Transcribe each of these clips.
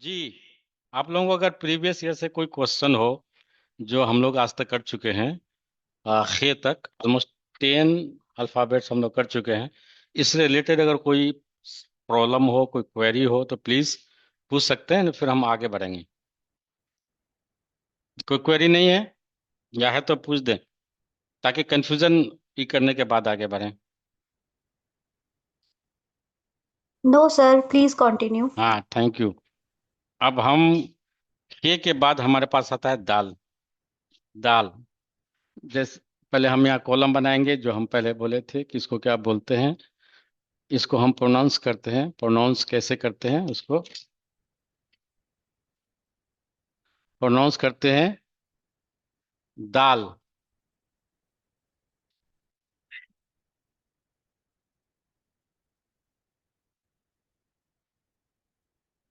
जी, आप लोगों को अगर प्रीवियस ईयर से कोई क्वेश्चन हो जो हम लोग आज तक कर चुके हैं, खे तक ऑलमोस्ट 10 अल्फ़ाबेट्स हम लोग कर चुके हैं, इससे रिलेटेड अगर कोई प्रॉब्लम हो, कोई क्वेरी हो तो प्लीज़ पूछ सकते हैं, फिर हम आगे बढ़ेंगे। कोई क्वेरी नहीं है या है तो पूछ दें, ताकि कंफ्यूजन ही करने के बाद आगे बढ़ें। No sir, please continue. हाँ, थैंक यू। अब हम खे के बाद हमारे पास आता है दाल। दाल, जैसे पहले हम यहाँ कॉलम बनाएंगे, जो हम पहले बोले थे कि इसको क्या बोलते हैं। इसको हम प्रोनाउंस करते हैं। प्रोनाउंस कैसे करते हैं? उसको प्रोनाउंस करते हैं दाल।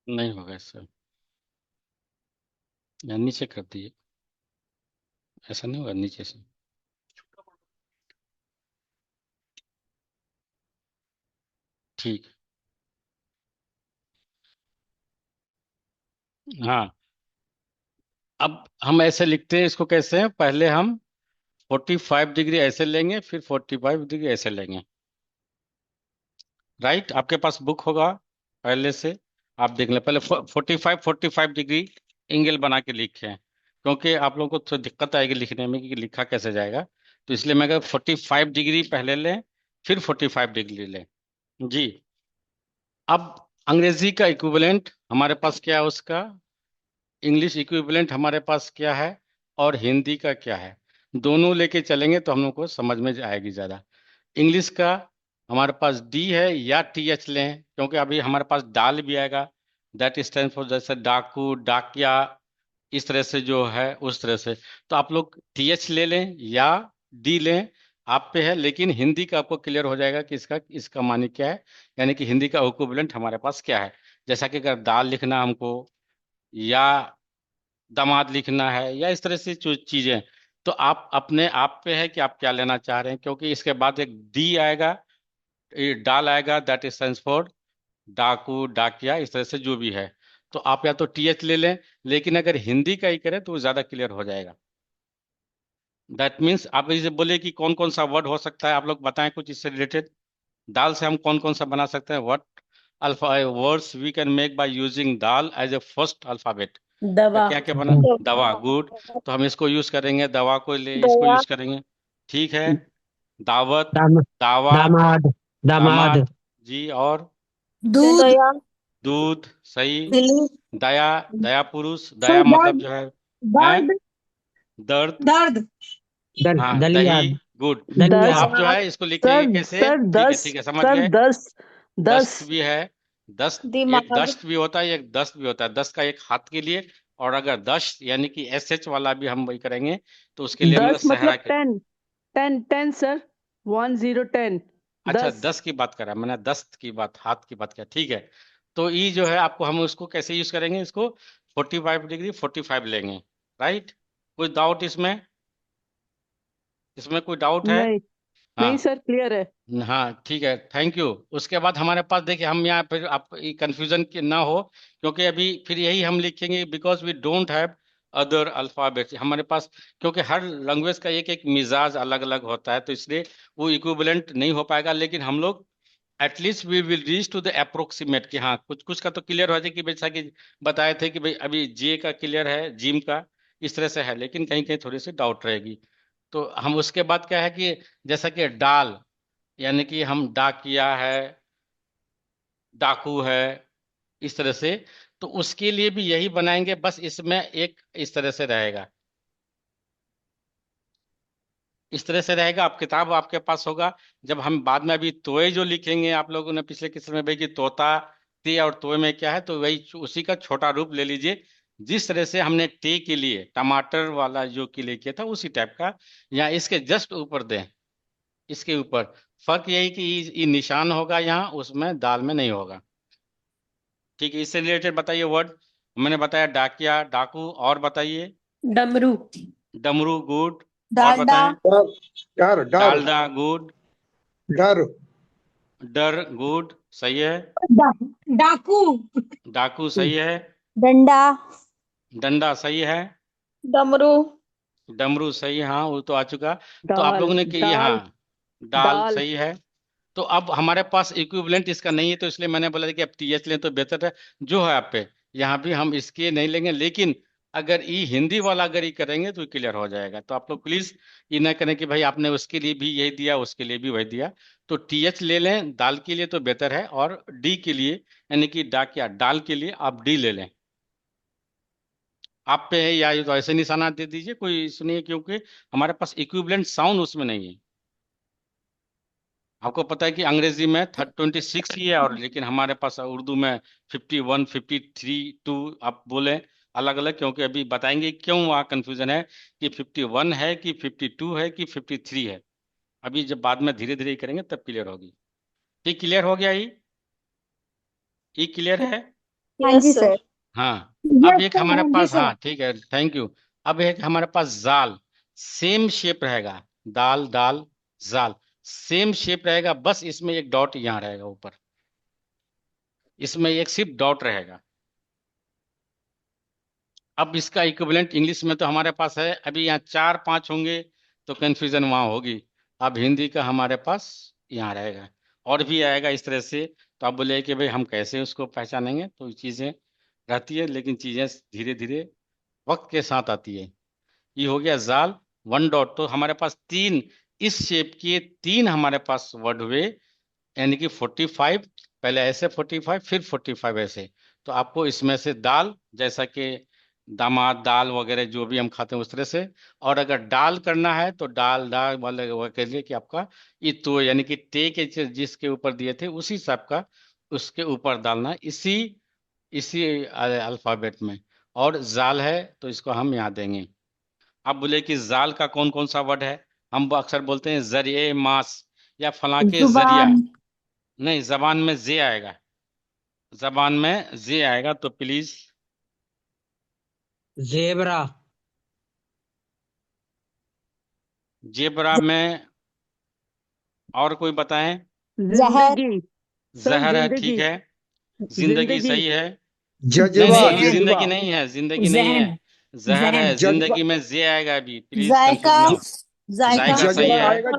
नहीं होगा इससे, या नीचे कर दिए, ऐसा नहीं होगा नीचे से। ठीक। हाँ, अब हम ऐसे लिखते हैं इसको। कैसे हैं? पहले हम 45 डिग्री ऐसे लेंगे, फिर 45 डिग्री ऐसे लेंगे। राइट, आपके पास बुक होगा पहले से, आप देख लें। पहले 45 डिग्री एंगल बना के लिखे हैं, क्योंकि आप लोगों को थोड़ी दिक्कत आएगी लिखने में कि लिखा कैसे जाएगा। तो इसलिए मैं कहा 45 डिग्री पहले लें, फिर 45 डिग्री लें। जी। अब अंग्रेजी का इक्विवेलेंट हमारे पास क्या है उसका, इंग्लिश इक्विवेलेंट हमारे पास क्या है, और हिंदी का क्या है, दोनों लेके चलेंगे तो हम लोग को समझ में आएगी ज़्यादा। इंग्लिश का हमारे पास डी है या टी एच लें, क्योंकि अभी हमारे पास डाल भी आएगा। दैट स्टैंड फॉर, जैसे डाकू, डाकिया, इस तरह से जो है उस तरह से। तो आप लोग टी एच ले लें या डी लें, आप पे है। लेकिन हिंदी का आपको क्लियर हो जाएगा कि इसका इसका माने क्या है, यानी कि हिंदी का इक्विवेलेंट हमारे पास क्या है। जैसा कि अगर दाल लिखना हमको, या दामाद लिखना है, या इस तरह से जो चीजें, तो आप अपने आप पे है कि आप क्या लेना चाह रहे हैं। क्योंकि इसके बाद एक डी आएगा, ये डाल आएगा, दैट इज सेंस फॉर डाकू, डाकिया, इस तरह से जो भी है। तो आप या तो टी एच ले लें, लेकिन अगर हिंदी का ही करें तो वो ज्यादा क्लियर हो जाएगा। दैट मीन्स आप इसे बोले कि कौन कौन सा वर्ड हो सकता है, आप लोग बताएं कुछ इससे रिलेटेड। दाल से हम कौन कौन सा बना सकते हैं? What alpha words we can make by using dal as a first alphabet. दवा। क्या क्या बना? दवा, गुड। तो हम इसको यूज करेंगे, दवा को ले, इसको दया। यूज करेंगे। ठीक है। दावत, दाम, दावा, दामाद। दामाद। दामाद। जी, और दूध। दया। दूध, सही। दिली। दया, दया पुरुष, सर दया मतलब दर्द। जो है, हैं? दर्द। दर्द, दर्द। हाँ, दही, दलिया। गुड। तो दलिया। आप जो दया। है इसको लिखेंगे सर कैसे? सर ठीक है, दस। ठीक है, समझ सर गए। दस। दस। दस्त भी है। दस्त, एक दिमाग। दस्त भी होता है, एक दस्त भी होता है। दस्त का एक हाथ के लिए, और अगर दस्त यानी कि एस एच वाला भी हम वही करेंगे, तो उसके लिए मतलब दस सहरा मतलब के। 10। 10 10 सर। 10 10। अच्छा, 10। 10 की बात कर रहा है, मैंने दस्त की बात, हाथ की बात किया। ठीक है। तो ये जो है आपको, हम उसको कैसे यूज करेंगे? इसको 45 डिग्री 45 लेंगे। राइट। कोई डाउट इसमें? इसमें कोई डाउट है? नहीं। हाँ। नहीं सर, क्लियर है। हाँ, ठीक है, थैंक यू। उसके बाद हमारे पास देखिए, हम यहाँ फिर आप कंफ्यूजन ना हो, क्योंकि अभी फिर यही हम लिखेंगे, because we don't have other alphabets हमारे पास। क्योंकि हर लैंग्वेज का एक एक मिजाज अलग अलग होता है, तो इसलिए वो इक्विवेलेंट नहीं हो पाएगा। लेकिन हम लोग at least we will reach to the approximate, कि हाँ कुछ कुछ का तो क्लियर हो जाए, कि जैसा कि बताए थे कि भाई अभी जे का क्लियर है, जिम का इस तरह से है, लेकिन कहीं कहीं थोड़ी सी डाउट रहेगी। तो हम उसके बाद क्या है कि जैसा कि डाल, यानी कि हम डाकिया है, डाकू है, इस तरह से। तो उसके लिए भी यही बनाएंगे, बस इसमें एक इस तरह से रहेगा, इस तरह से रहेगा। आप किताब आपके पास होगा। जब हम बाद में अभी तोय जो लिखेंगे, आप लोगों ने पिछले किस्से में भाई कि तोता, ते और तोय में क्या है, तो वही उसी का छोटा रूप ले लीजिए। जिस तरह से हमने टे के लिए टमाटर वाला जो के लिए किया था, उसी टाइप का यहाँ इसके जस्ट ऊपर दें, इसके ऊपर। फर्क यही कि ये निशान होगा यहाँ, उसमें दाल में नहीं होगा। ठीक है, इससे रिलेटेड बताइए वर्ड। मैंने बताया डाकिया, डाकू, और बताइए। डमरू। डमरू, गुड। और डालडा। बताएं। डर डर डर डालडा, गुड। डर डर, गुड, सही है। डाकू। डाकू, सही है। डंडा। डंडा सही है। डमरू। डमरू सही है, हाँ वो तो आ चुका। तो आप दाल लोगों ने कि ये, दाल हाँ डाल दाल सही है। तो अब हमारे पास इक्विवेलेंट इसका नहीं है, तो इसलिए मैंने बोला कि अब टीएच लें तो बेहतर है। जो है आप पे, यहाँ भी हम इसके नहीं लेंगे, लेकिन अगर ई हिंदी वाला अगर ये करेंगे तो क्लियर हो जाएगा। तो आप लोग प्लीज ये ना करें कि भाई आपने उसके लिए भी यही दिया, उसके लिए भी वही दिया। तो टीएच ले लें दाल के लिए तो बेहतर है, और डी के लिए यानी कि डाक या डाल के लिए आप डी ले लें। आप पे है या ये तो ऐसे निशाना दे दीजिए, कोई सुनिए, क्योंकि हमारे पास इक्विवेलेंट साउंड उसमें नहीं है। आपको पता है कि अंग्रेजी में 26 ही है, और लेकिन हमारे पास उर्दू में 51, 53, 2 आप बोले अलग अलग, क्योंकि अभी बताएंगे क्यों वहाँ कंफ्यूजन है कि 51 है कि 52 है कि 53 है। अभी जब बाद में धीरे धीरे करेंगे तब क्लियर होगी। ठीक, क्लियर हो गया ये क्लियर है। हाँ जी सर। हाँ। अब यस एक सर, हमारे हाँ जी पास, सर। हाँ ठीक है, थैंक यू। अब एक हमारे पास जाल, सेम शेप रहेगा। दाल दाल जाल सेम शेप रहेगा, बस इसमें एक डॉट यहाँ रहेगा ऊपर, इसमें एक सिर्फ डॉट रहेगा। अब इसका इक्विवेलेंट इंग्लिश में तो हमारे पास है, अभी यहाँ 4 5 होंगे तो कंफ्यूजन वहाँ होगी। अब हिंदी का हमारे पास यहाँ रहेगा, और भी आएगा इस तरह से। तो आप बोले कि भाई हम कैसे उसको पहचानेंगे, तो चीज़ें रहती है, लेकिन चीज़ें धीरे धीरे वक्त के साथ आती है। ये हो गया जाल। वन डॉट, तो हमारे पास तीन इस शेप के तीन हमारे पास वर्ड हुए, यानी कि 45। पहले ऐसे 45, फिर 45 ऐसे। तो आपको इसमें से दाल, जैसा कि दामाद दाल वगैरह जो भी हम खाते हैं उस तरह से। और अगर डाल करना है तो डाल दाल वाले वो कह लिए कि आपका ये तो यानी कि टे के जिसके ऊपर दिए थे उसी हिसाब का उसके ऊपर डालना, इसी इसी अल्फाबेट में। और जाल है तो इसको हम यहाँ देंगे। अब बोले कि जाल का कौन कौन सा वर्ड है, हम अक्सर बोलते हैं जरिए मास या फलां के जरिया। जुबान। नहीं, जबान में जे आएगा, जबान में जे आएगा, तो प्लीज। जेबरा। जेबरा में और कोई बताएं। जहर। जिंदगी सर जहर है, ठीक जिंदगी है। जिंदगी जिंदगी सही है। नहीं जज्बा नहीं, ये जहन। जिंदगी जज्बा नहीं है, जिंदगी नहीं है। जहन। जहर है, जहन। जज्बा जिंदगी में जे आएगा, अभी प्लीज जायका। कंफ्यूज ना हो। जायका। जायका सही जज्बा है। आएगा।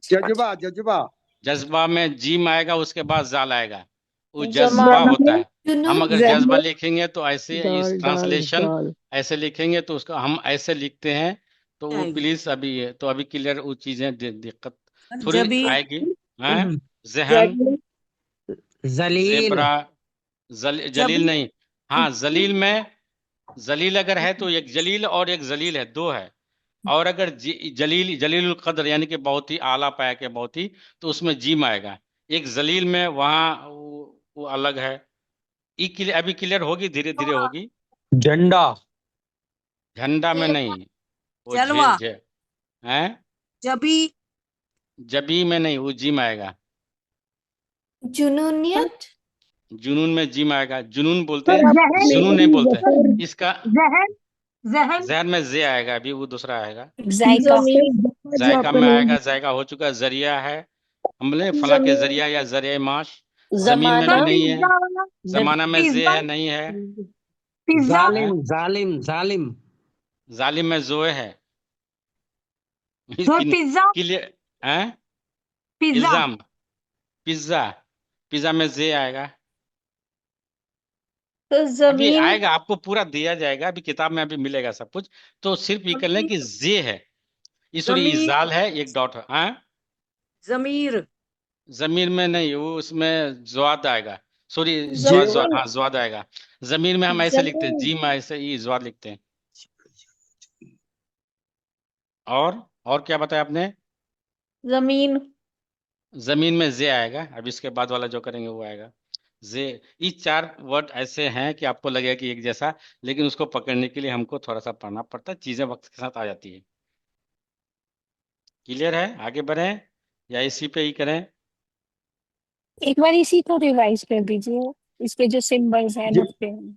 जज्बा जज्बा जज्बा में जीम आएगा, उसके बाद जाल आएगा, वो जज्बा जमाना। होता है। हम जुनून। अगर जज्बा लिखेंगे तो ऐसे इस दाल दाल ट्रांसलेशन दाल ऐसे लिखेंगे, तो उसका हम ऐसे लिखते हैं। तो वो प्लीज अभी तो अभी क्लियर वो चीजें दिक्कत थोड़ी जबी। आएगी। हैं, जहन, जलील। जेबरा, जलील जबी। नहीं। हाँ जलील में, जलील अगर है तो एक जलील और एक जलील है, दो है। और अगर जलील जलील कद्र यानी कि बहुत ही आला पाया के बहुत ही, तो उसमें जीम आएगा। एक जलील में वहाँ वो अलग है। ई क्लियर, अभी क्लियर होगी, धीरे धीरे होगी। झंडा। झंडा में नहीं, वो झे जलवा। झे हैं। जबी। जबी में नहीं, वो जिम आएगा। जुनूनियत। जुनून में जिम आएगा, जुनून बोलते सर, हैं, जहन। जुनून नहीं बोलते हैं। जहन। इसका जहन। जहन। जहर में जे आएगा, अभी वो दूसरा आएगा। जायका। जायका में आएगा, जायका हो चुका। जरिया है, हम बोले फला के जमीन। जरिया या जरिया माश। जमीन में जमाना। भी नहीं है। पिज्जा। जमाना में जे पिज्जा। है, नहीं है। पिज्जा। हैं? जालिम जालिम जालिम। जालिम में जोए है। Sir pizza. क्लियर हैं। पिज्जा। इल्जाम, पिज्जा, पिज्जा में जे आएगा। तो अभी जमीन। आएगा, आपको पूरा दिया जाएगा, अभी किताब में अभी मिलेगा सब कुछ। तो सिर्फ ये कर लें कि जे है, ये सॉरी जमीर। इजाल है, एक डॉट है। हाँ, जमीर। जमीर में नहीं, वो उसमें ज्वाद आएगा। सॉरी, ज्वाद ज्वाद, जमीन। हाँ ज्वाद आएगा। जमीर में हम ऐसे लिखते हैं, जमीन। जी में ऐसे ही ज्वाद लिखते हैं। और क्या बताया आपने। जमीन। जमीन में जे आएगा, अब इसके बाद वाला जो करेंगे वो आएगा जे। ये 4 वर्ड ऐसे हैं कि आपको लगेगा कि एक जैसा, लेकिन उसको पकड़ने के लिए हमको थोड़ा सा पढ़ना पड़ता है, चीजें वक्त के साथ आ जाती है। क्लियर है, आगे बढ़ें या इसी पे ही करें। एक बार इसी को रिवाइज कर दीजिए। इसके जो सिंबल्स हैं ज- लिखते हैं।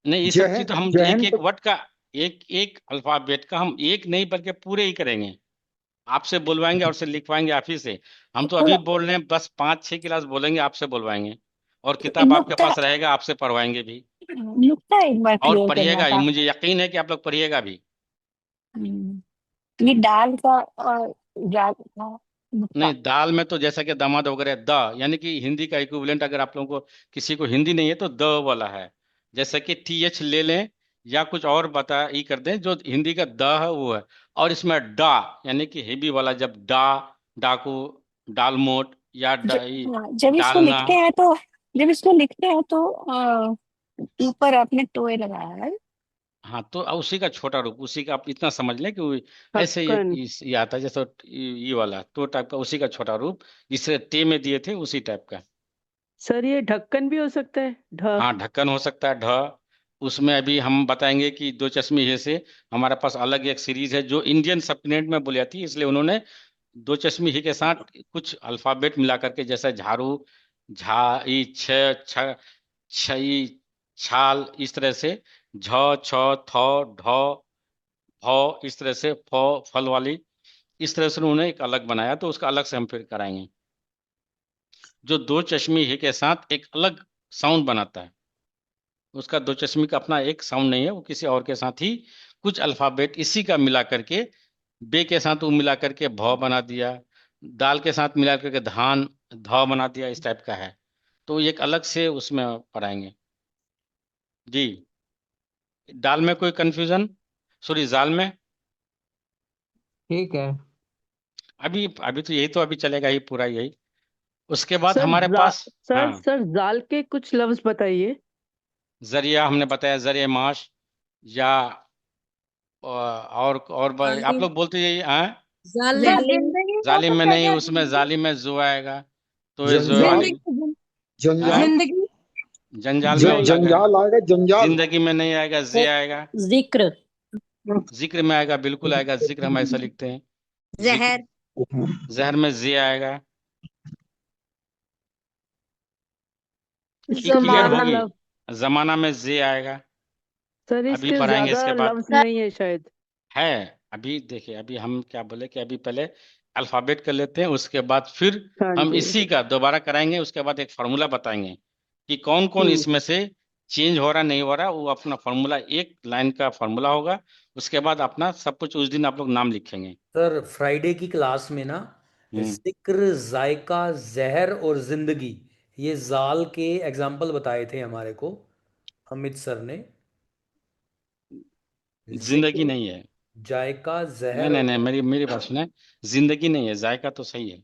नहीं, ये सब चीज जहन तो हम एक जहन एक तो वर्ड का, एक एक अल्फाबेट का हम एक नहीं बल्कि पूरे ही करेंगे। आपसे बोलवाएंगे और से लिखवाएंगे आप ही से। हम तो अभी बोल रहे हैं, बस 5 6 क्लास बोलेंगे, आपसे बोलवाएंगे। और किताब आपके नुक्ता पास रहेगा, आपसे पढ़वाएंगे भी। नुक्ता एक बार और क्लियर करना पढ़िएगा, था। मुझे यकीन है कि आप लोग पढ़िएगा भी। ये दाल का और जा था नुक्ता। नहीं, दाल में तो जैसा कि दामाद वगैरह द, यानी कि हिंदी का इक्विवेलेंट अगर आप लोगों को, किसी को हिंदी नहीं है तो द वाला है। जैसे कि टी एच ले लें या कुछ और बता ई कर दें, जो हिंदी का द है वो है। और इसमें डा, यानी कि हेवी वाला, जब डा, डाकू, डालमोट या हाँ, जब इसको डालना। लिखते हैं तो, जब इसको लिखते हैं तो ऊपर आपने टोए लगाया है। हाँ, तो उसी का छोटा रूप, उसी का आप इतना समझ लें कि ऐसे ढक्कन। ये आता है, जैसे ये वाला तो टाइप का, उसी का छोटा रूप जिसे टे में दिए थे उसी टाइप का। सर ये ढक्कन भी हो सकता है, ढ। हाँ, ढक्कन हो सकता है, ढ। उसमें अभी हम बताएंगे कि दो चश्मे हे से हमारे पास अलग एक सीरीज है जो इंडियन सबकॉन्टिनेंट में बोली जाती है, इसलिए उन्होंने दो चश्मे ही के साथ कुछ अल्फाबेट मिला करके, जैसे झाड़ू, झा ई छ छ छई, छाल, इस तरह से झ, छ, थ, ढ, भ, इस तरह से फ, फल वाली, इस तरह से उन्होंने एक अलग बनाया, तो उसका अलग से हम फिर कराएंगे। जो दो चश्मे ही के साथ एक अलग साउंड बनाता है, उसका दो चश्मे का अपना एक साउंड नहीं है, वो किसी और के साथ ही कुछ अल्फाबेट इसी का मिला करके, बे के साथ वो मिला करके भ बना दिया, दाल के साथ मिला करके धान, ध बना दिया, इस टाइप का है। तो एक अलग से उसमें पढ़ाएंगे जी। दाल में कोई कंफ्यूजन, सॉरी जाल में। ठीक है। अभी अभी तो यही, तो अभी चलेगा ही पूरा यही। उसके बाद सर हमारे पास, सर हाँ, सर जाल के कुछ लफ्ज बताइए। जरिया हमने बताया, जरिया माश, या आप जालिम। लोग बोलते जाइए, हाँ। सर जालिम। जिंदगी हो जालिम में सकता है नहीं, क्या? उसमें जिंदगी, जालिम में जो आएगा, तो ये जो जंजाल जिंदगी, हाँ, जंजाल जिंदगी। जंजाल में वो नहीं। लगा है। जंजाल आएगा जंजाल। जिंदगी में नहीं आएगा, जे आएगा। जिक्र। जिक्र में आएगा, बिल्कुल आएगा, जिक्र हम ऐसा लिखते हैं, जिक्र। जहर। जहर में जे आएगा। ये इससे क्लियर ज्यादा जमाना। होगी। लफ्ज। जमाना में जे आएगा। सर अभी इसके पढ़ाएंगे ज्यादा इसके बाद। लफ्ज नहीं है शायद। है, अभी देखिए, अभी हम क्या बोले कि अभी पहले अल्फाबेट कर लेते हैं, उसके बाद फिर हाँ हम जी। इसी का दोबारा कराएंगे, उसके बाद एक फार्मूला बताएंगे कि कौन कौन हम्म। इसमें से चेंज हो रहा नहीं हो रहा, वो अपना फार्मूला, एक लाइन का फार्मूला होगा। उसके बाद अपना सब कुछ उस दिन आप लोग नाम लिखेंगे। सर फ्राइडे की क्लास में ना, हम्म। जिक्र, जायका, जहर और जिंदगी, ये जाल के एग्जाम्पल बताए थे हमारे को अमित सर ने। जिंदगी जिक्र, नहीं है। जायका, नहीं जहर नहीं नहीं, और मेरी मेरी बात सुने। जिंदगी नहीं है, जायका तो सही है,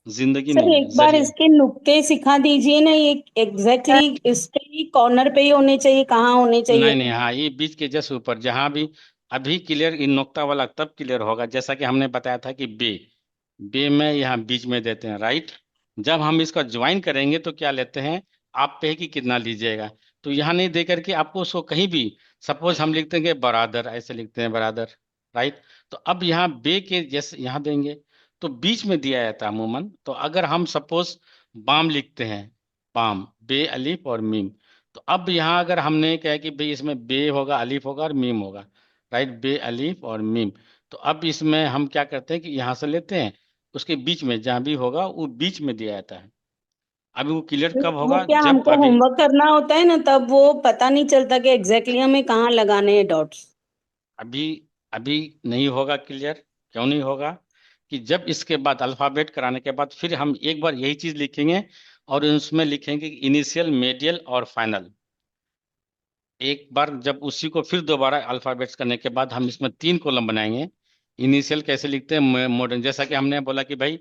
जिंदगी सर नहीं एक है, बार जरिया। इसके नुक्ते सिखा दीजिए ना, ये एग्जैक्टली इसके ही कॉर्नर पे ही होने चाहिए, कहाँ होने नहीं चाहिए? नहीं, हाँ, ये बीच के जस्ट ऊपर जहां भी, अभी क्लियर, इन नुक्ता वाला तब क्लियर होगा जैसा कि हमने बताया था कि बे, बे में यहाँ बीच में देते हैं, राइट। जब हम इसका ज्वाइन करेंगे तो क्या लेते हैं, आप पे कि कितना लीजिएगा। तो यहाँ नहीं दे करके आपको उसको कहीं भी, सपोज हम लिखते हैं कि बरादर, ऐसे लिखते हैं बरादर, राइट। तो अब यहाँ बे के जैसे यहाँ देंगे, तो बीच में दिया जाता है अमूमन। तो अगर हम सपोज बाम लिखते हैं, बाम, बे अलीफ और मीम, तो अब यहाँ अगर हमने कहा कि भाई इसमें बे होगा, अलीफ होगा और मीम होगा, राइट, बे अलीफ और मीम। तो अब इसमें हम क्या करते हैं कि यहाँ से लेते हैं, उसके बीच में जहाँ भी होगा वो बीच में दिया जाता है। अभी वो क्लियर कब वो होगा, क्या जब हमको अभी, होमवर्क करना होता है ना, तब वो पता नहीं चलता कि एग्जैक्टली हमें कहाँ लगाने हैं डॉट्स। अभी अभी नहीं होगा क्लियर। क्यों नहीं होगा, कि जब इसके बाद अल्फाबेट कराने के बाद फिर हम एक बार यही चीज लिखेंगे, और उसमें लिखेंगे इनिशियल, मीडियल और फाइनल। एक बार जब उसी को फिर दोबारा अल्फाबेट्स करने के बाद हम इसमें तीन कॉलम बनाएंगे। इनिशियल कैसे लिखते हैं, मॉडर्न, जैसा कि हमने बोला कि भाई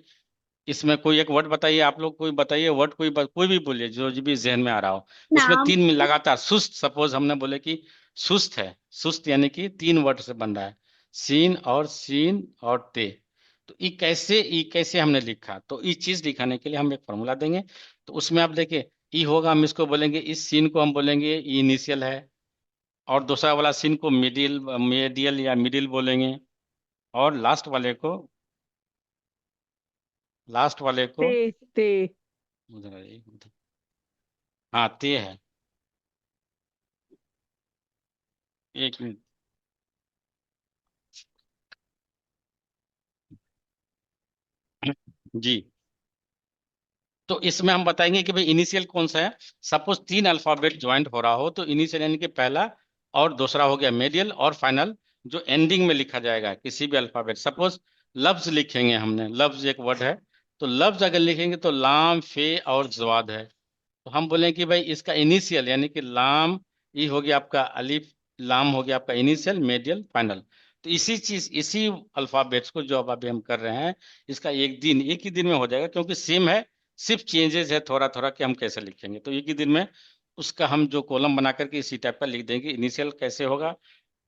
इसमें कोई एक वर्ड बताइए, आप लोग कोई बताइए वर्ड, कोई भी बोलिए जो जो भी जहन में आ रहा हो। उसमें नाम। तीन में लगातार, सुस्त, सपोज हमने बोले कि सुस्त है, सुस्त यानी कि तीन वर्ड से बन रहा है, सीन और ते। तो ई कैसे हमने लिखा, तो ई चीज दिखाने के लिए हम एक फॉर्मूला देंगे। तो उसमें आप देखिए, ई होगा, हम इसको बोलेंगे, इस सीन को हम बोलेंगे ई इनिशियल है, और दूसरा वाला सीन को मिडिल, मीडियल या मिडिल बोलेंगे, और लास्ट वाले को ते ते। उधर आइए, उधर। हाँ, ते है। एक मिनट। जी। तो इसमें हम बताएंगे कि भाई इनिशियल कौन सा है। सपोज 3 अल्फाबेट ज्वाइंट हो रहा हो तो इनिशियल यानी कि पहला और दूसरा हो गया मेडियल, और फाइनल जो एंडिंग में लिखा जाएगा किसी भी अल्फाबेट। सपोज लफ्ज लिखेंगे हमने, लफ्ज एक वर्ड है, तो लफ्ज अगर लिखेंगे तो लाम फे और जवाद है, तो हम बोलें कि भाई इसका इनिशियल यानी कि लाम, ये हो गया आपका अलिफ, लाम हो गया आपका इनिशियल, मेडियल, फाइनल। तो इसी चीज, इसी अल्फाबेट्स को जो अब अभी हम कर रहे हैं, इसका एक ही दिन में हो जाएगा, क्योंकि सेम है, सिर्फ चेंजेस है थोड़ा थोड़ा कि हम कैसे लिखेंगे। तो एक ही दिन में उसका हम जो कॉलम बना करके इसी टाइप का लिख देंगे, इनिशियल कैसे होगा,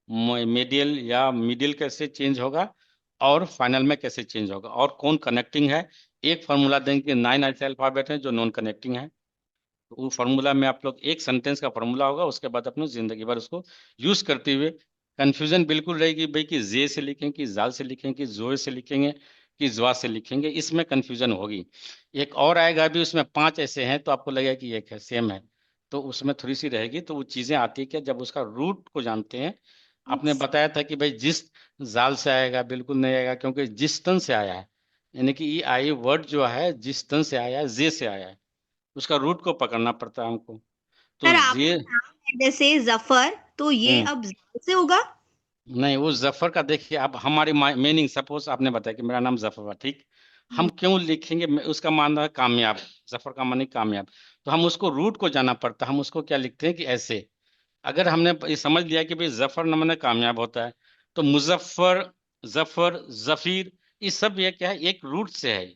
मेडियल या मिडिल कैसे चेंज होगा, और फाइनल में कैसे चेंज होगा, और कौन कनेक्टिंग है। एक फार्मूला देंगे, 9 ऐसे अल्फाबेट हैं जो नॉन कनेक्टिंग है, तो वो फार्मूला में आप लोग एक सेंटेंस का फार्मूला होगा, उसके बाद अपनी जिंदगी भर उसको यूज करते हुए, कंफ्यूजन बिल्कुल रहेगी भाई कि जे से लिखें कि जाल से लिखें कि जोए से लिखेंगे कि जवा से लिखेंगे, इसमें कंफ्यूजन होगी। एक और आएगा अभी, उसमें 5 ऐसे हैं तो आपको लगेगा कि एक है, सेम है, तो उसमें थोड़ी सी रहेगी। तो वो चीजें आती है क्या, जब उसका रूट को जानते हैं। आपने बताया था कि भाई जिस जाल से आएगा, बिल्कुल नहीं आएगा, क्योंकि जिस तन से आया है, यानी कि ये आई वर्ड जो है जिस तन से आया है, जे से आया है, उसका रूट को पकड़ना पड़ता है हमको। तो सर जे, आपका नाम है जैसे जफर, तो ये हम्म, अब जाल से होगा? नहीं वो जफर का देखिए, अब हमारी मीनिंग, सपोज आपने बताया कि मेरा नाम जफर हुआ, ठीक, हम क्यों लिखेंगे, उसका मानना है कामयाब, जफर का मानी कामयाब, तो हम उसको रूट को जाना पड़ता है। हम उसको क्या लिखते हैं कि ऐसे, अगर हमने ये समझ लिया कि भाई जफर न माने कामयाब होता है, तो मुजफ्फर, जफर, जफीर, ये सब ये क्या है, एक रूट से है।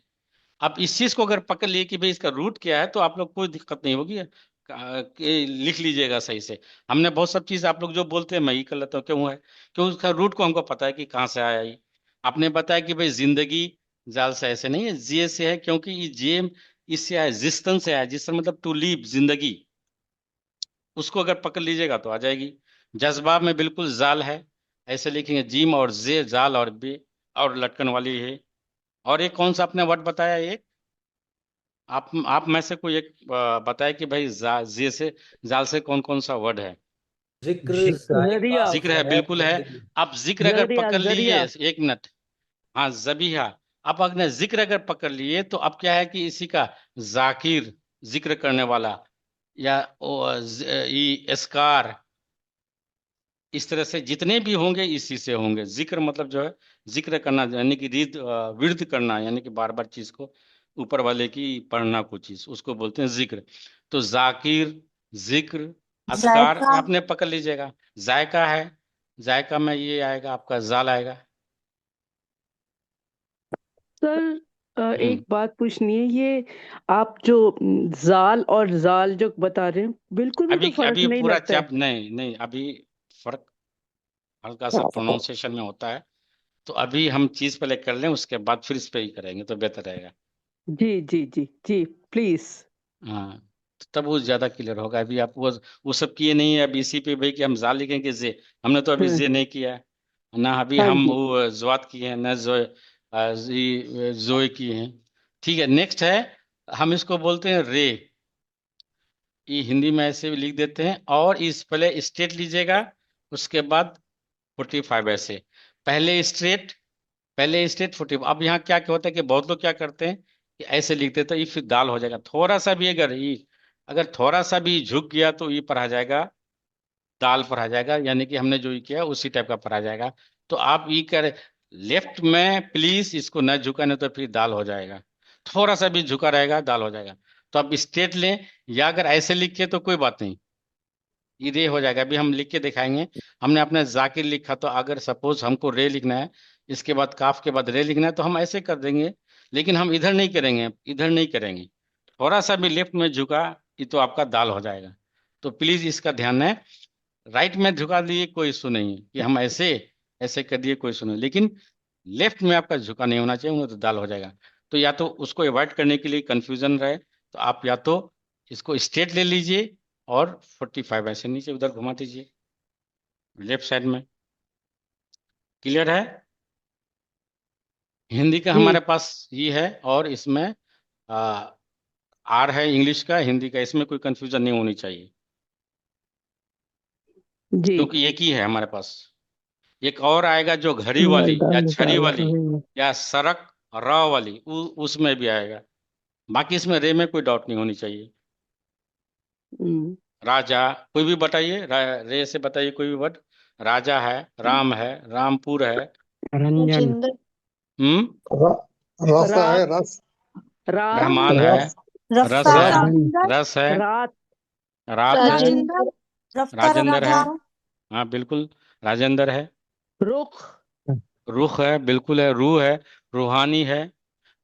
आप इस चीज को अगर पकड़ लिए कि भाई इसका रूट क्या है, तो आप लोग कोई दिक्कत नहीं होगी, लिख लीजिएगा सही से। हमने बहुत सब चीज आप लोग जो बोलते हैं मैं ही कर लेता हूँ, क्यों है, क्योंकि उसका रूट को हमको पता है कि कहाँ से आया ये। आपने बताया कि भाई जिंदगी जाल से, ऐसे नहीं है, जे से है, क्योंकि ये जे इससे आया, जिस्तन से आया, जिस्तन मतलब टू लीव, जिंदगी, उसको अगर पकड़ लीजिएगा तो आ जाएगी। जज्बा में बिल्कुल जाल है, ऐसे लिखेंगे, जीम और जे, जाल और बे, और लटकन वाली है। और एक कौन सा आपने वर्ड बताया, एक आप में से कोई एक बताए कि भाई जे से, जाल से कौन कौन सा वर्ड है। जिक्र, जरिया, जायका, जिक्र है, जहर, बिल्कुल है। जिंदगी। आप जिक्र अगर जरिया, पकड़ लिए, जरिया। 1 मिनट, हाँ जबीहा, आप अगर जिक्र अगर पकड़ लिए तो अब क्या है कि इसी का जाकिर, जिक्र करने वाला, या एस्कार, इस तरह से जितने भी होंगे इसी से होंगे। जिक्र मतलब जो है जिक्र करना, यानी कि विर्द करना, यानी कि बार बार चीज को ऊपर वाले की पढ़ना, कुछ चीज, उसको बोलते हैं जिक्र। तो जाकिर, जिक्र, अस्कार जायका। आपने पकड़ लीजिएगा। जायका है, जायका में ये आएगा आपका जाल आएगा। सर हम्म, एक बात पूछनी है, ये आप जो जाल और जाल जो बता रहे हैं, बिल्कुल भी अभी तो फर्क अभी नहीं पूरा लगता है। चैप नहीं नहीं, अभी फर्क हल्का सा प्रोनाउंसिएशन में होता है, तो अभी हम चीज पहले कर लें, उसके बाद फिर इस पे ही करेंगे तो बेहतर रहेगा। जी जी जी जी, प्लीज। हाँ, तो तब वो ज्यादा क्लियर होगा। अभी आप वो सब किए नहीं है, अभी इसी पे भाई कि हम जा लिखेंगे जे, हमने तो अभी हाँ जे नहीं किया है ना, अभी हाँ हम जी। वो ज्वात किए हैं ना, जोए किए हैं। ठीक है, नेक्स्ट है, हम इसको बोलते हैं रे, ये हिंदी में ऐसे भी लिख देते हैं, और इस पहले स्टेट लीजिएगा, उसके बाद 45 ऐसे, पहले स्ट्रेट, पहले स्टेट 45। अब यहाँ क्या क्या होता है कि बहुत लोग क्या करते हैं कि ऐसे लिखते हैं, तो ये फिर दाल हो जाएगा, थोड़ा सा भी अगर ये, अगर थोड़ा सा भी झुक गया तो ये पढ़ा जाएगा, दाल पढ़ा जाएगा, यानी कि हमने जो ये किया उसी टाइप का पढ़ा जाएगा। तो आप ये कर, लेफ्ट में प्लीज इसको न झुकाने, तो फिर दाल हो जाएगा, थोड़ा सा भी झुका रहेगा दाल हो जाएगा। तो आप स्टेट लें, या अगर ऐसे लिखे तो कोई बात नहीं, ये रे हो जाएगा। अभी हम लिख के दिखाएंगे। हमने अपना जाकिर लिखा, तो अगर सपोज हमको रे लिखना है, इसके बाद काफ के बाद रे लिखना है, तो हम ऐसे कर देंगे, लेकिन हम इधर नहीं करेंगे, इधर नहीं करेंगे, थोड़ा सा भी लेफ्ट में झुका, ये तो आपका दाल हो जाएगा। तो प्लीज इसका ध्यान है, राइट में झुका दिए कोई इशू नहीं है, कि हम ऐसे ऐसे कर दिए कोई इशू नहीं, लेकिन लेफ्ट में आपका झुका नहीं होना चाहिए, वो तो दाल हो जाएगा। तो या तो उसको अवॉइड करने के लिए, कंफ्यूजन रहे, तो आप या तो इसको स्ट्रेट ले लीजिए, और 45 ऐसे नीचे उधर घुमा दीजिए लेफ्ट साइड में। क्लियर है, हिंदी का जी हमारे पास ये है, और इसमें आ, आर है इंग्लिश का, हिंदी का, इसमें कोई कंफ्यूजन नहीं होनी चाहिए, जी। क्योंकि एक ही है हमारे पास। एक और आएगा जो घड़ी वाली या मर्दानी छड़ी साला वाली, हम्म। या सड़क र वाली, उसमें भी आएगा, बाकी इसमें रे में कोई डाउट नहीं होनी चाहिए। हम्म, राजा, कोई भी बताइए, रे से बताइए कोई भी वर्ड। राजा है, राम है, रामपुर है। रंजन, राजेंद्र, रस है, रात, रस, रात, रहमान है, रस, रस रफ्ता है, राजन, रस है, रात, रात है, राजेंद्र, रफ्तार राजेंद्र है। रफ्तार हाँ बिल्कुल, राजेंद्र है। रुख, रुख है, बिल्कुल है। रू है, रूहानी है।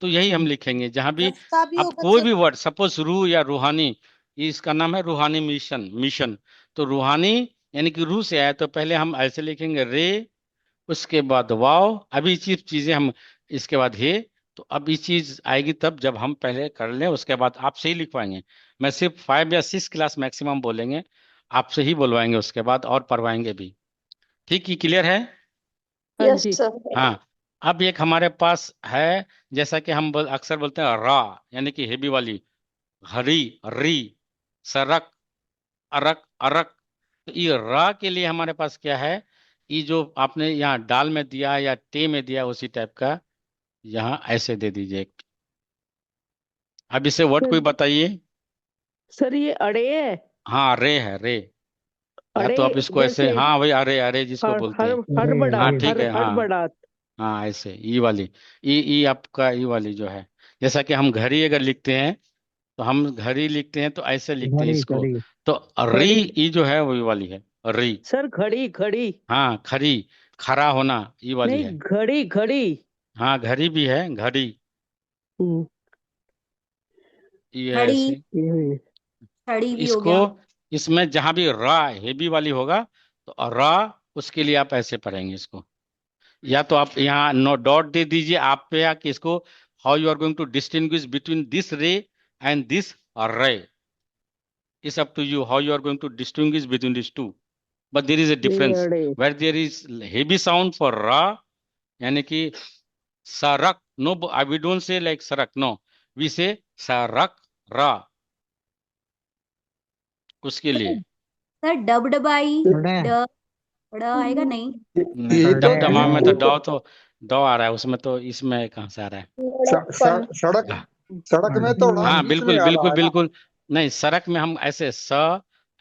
तो यही हम लिखेंगे जहां भी रफ्ता भी आप होगा कोई सर। भी वर्ड, सपोज रू या रूहानी, ये इसका नाम है रूहानी मिशन। मिशन तो रूहानी यानी कि रू से आया, तो पहले हम ऐसे लिखेंगे रे, उसके बाद वाव, अभी चीजें हम इसके बाद हे। तो अब ये चीज आएगी तब जब हम पहले कर लें, उसके बाद आपसे ही लिखवाएंगे। मैं सिर्फ 5 या 6 क्लास मैक्सिमम बोलेंगे, आपसे ही बोलवाएंगे, उसके बाद और पढ़वाएंगे भी। ठीक, ये क्लियर है? हाँ यस जी, सर। हाँ। अब एक हमारे पास है, जैसा कि हम अक्सर बोलते हैं रा, यानी कि हेवी वाली, हरी, री, सरक, अरक, अरक। तो ये रा के लिए हमारे पास क्या है, ये जो आपने यहाँ डाल में दिया या टे में दिया, उसी टाइप का यहाँ ऐसे दे दीजिए। अब इसे वर्ड कोई सर बताइए। सर ये अड़े है, हाँ, रे है, रे। या अड़े तो आप इसको ऐसे, जैसे हाँ भाई, अरे अरे जिसको हर बोलते हर हैं। हर अरे हाँ बड़ात, अरे ठीक हर है, हर हाँ। बड़ात। हाँ ऐसे, ई वाली, ई आपका ई वाली जो है, जैसा कि हम घड़ी अगर लिखते हैं, तो हम घड़ी लिखते हैं तो ऐसे लिखते हैं घड़ी इसको। घड़ी तो री, घड़ी, ई जो है वही वाली है, री। सर घड़ी घड़ी, हाँ, खरी, खरा होना, ई वाली नहीं है। घड़ी घड़ी। हाँ, घड़ी भी है, घड़ी, हम्म, ये है घड़ी ऐसे। ये घड़ी भी हो इसको, गया। इसमें जहां भी रा हेवी वाली होगा, तो रा, उसके लिए आप ऐसे पढ़ेंगे इसको। या तो आप यहाँ नो डॉट दे दीजिए आप पे, या कि इसको how you are going to distinguish between this रे एंड दिस रे, it's up to you how you are going to distinguish between this two. But there is a difference, अड़े, where there is heavy sound for रा, यानी कि सरक, no we don't say like सरक, no, we say सरक रा, उसके लिए। सर डबडबाई अड़े ड ड आएगा नहीं। नहीं, ये तो अड़े दमा में तो अड़े डॉ, तो डॉ आ रहा है उसमें, तो इसमें कहाँ से आ रहा है? लड़कपन, सड़क, हाँ, सड़क में तो ड़ा हाँ बीच में बिल्कुल आ रहा बिल्कुल है ना। बिल्कुल। नहीं, सड़क में हम ऐसे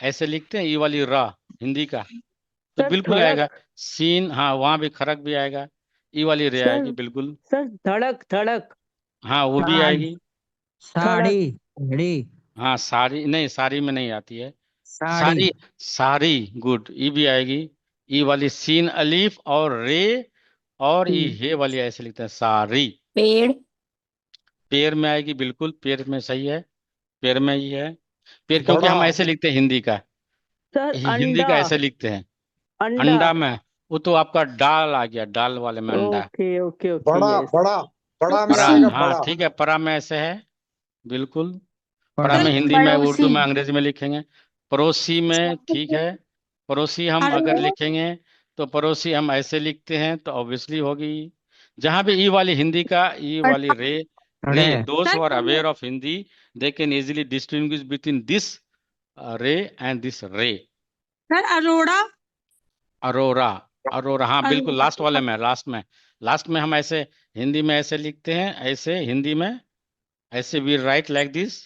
ऐसे लिखते हैं, ये वाली रा हिंदी का, तो सर बिल्कुल आएगा। धड़क, सीन, हाँ वहां भी खरक भी आएगा, ये वाली रे आएगी सर बिल्कुल। सर धड़क धड़क, हाँ वो भी साड़ी आएगी। धड़क, साड़ी घड़ी हाँ, साड़ी नहीं, साड़ी में नहीं आती है। साड़ी साड़ी, साड़ी, गुड, ये भी आएगी। ये वाली सीन अलीफ और रे, और ये हे वाली ऐसे लिखते हैं, सारी। पेड़, पेड़ में आएगी, बिल्कुल पेड़ में सही है, पेड़ में ही है। पेड़ क्योंकि बड़ा, हम ऐसे लिखते हैं हिंदी का, सर हिंदी अंडा, का ऐसे लिखते हैं। अंडा। अंडा में, वो तो आपका डाल आ गया, डाल वाले में अंडा। ओके ओके ओके, बड़ा, यस। बड़ा, बड़ा में परा, आएगा हाँ बड़ा। ठीक है, परा में ऐसे है, बिल्कुल। परा पड़ा में सर हिंदी में, उर्दू पड़ोसी में, अंग्रेजी में लिखेंगे। पड़ोसी में ठीक है। पड़ोसी हम अगर अड़ोस, लिखेंगे, तो पड़ोसी हम ऐसे लिखते हैं, तो ऑब्वियसली होगी। जहां भी ई वाली हिंदी का, ई वाली रे, अड़े रे, those sir who are aware of Hindi, they can easily distinguish between this रे एंड दिस रे। सर अरोड़ा अरोरा, अरोरा, हाँ बिल्कुल, लास्ट वाले अरोड़ा में, लास्ट में हम ऐसे हिंदी में ऐसे लिखते हैं, ऐसे हिंदी में ऐसे we write like this.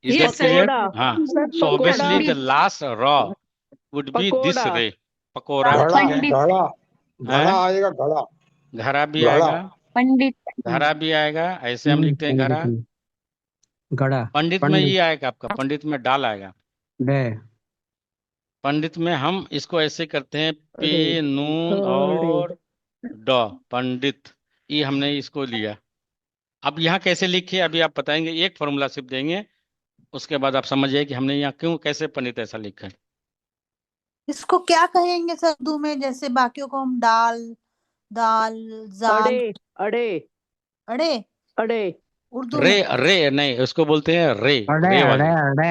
Is that yes sir. Clear? Pakora, हाँ। Sir so pakora, obviously the last रॉ वुड बी दिस पकोड़ा, रे, पकोड़ा, घड़ा, ठीक है। पंडित, घड़ा, घड़ा हैं, आएगा, घड़ा, घड़ा भी घड़ा। आएगा, पंडित, घड़ा भी आएगा, ऐसे हम लिखते हैं घड़ा। पंडित घड़ा पंडित में पंडित ये आएगा आपका, पंडित में डाल आएगा। डे पंडित में हम इसको ऐसे करते हैं, अड़े पे, नून अड़े, और ड, पंडित, ये हमने इसको लिया। अब यहाँ कैसे लिखे, अभी आप बताएंगे, एक फॉर्मूला सिर्फ देंगे, उसके बाद आप समझ जाइए कि हमने यहाँ क्यों, कैसे पंडित ऐसा लिखा है। इसको क्या कहेंगे सर उर्दू में, जैसे बाकियों को हम दाल, दाल, जाल, अड़े अड़े अड़े अड़े, उर्दू रे, में? रे नहीं, उसको बोलते हैं रे, अड़े रे अड़े वाली। अड़े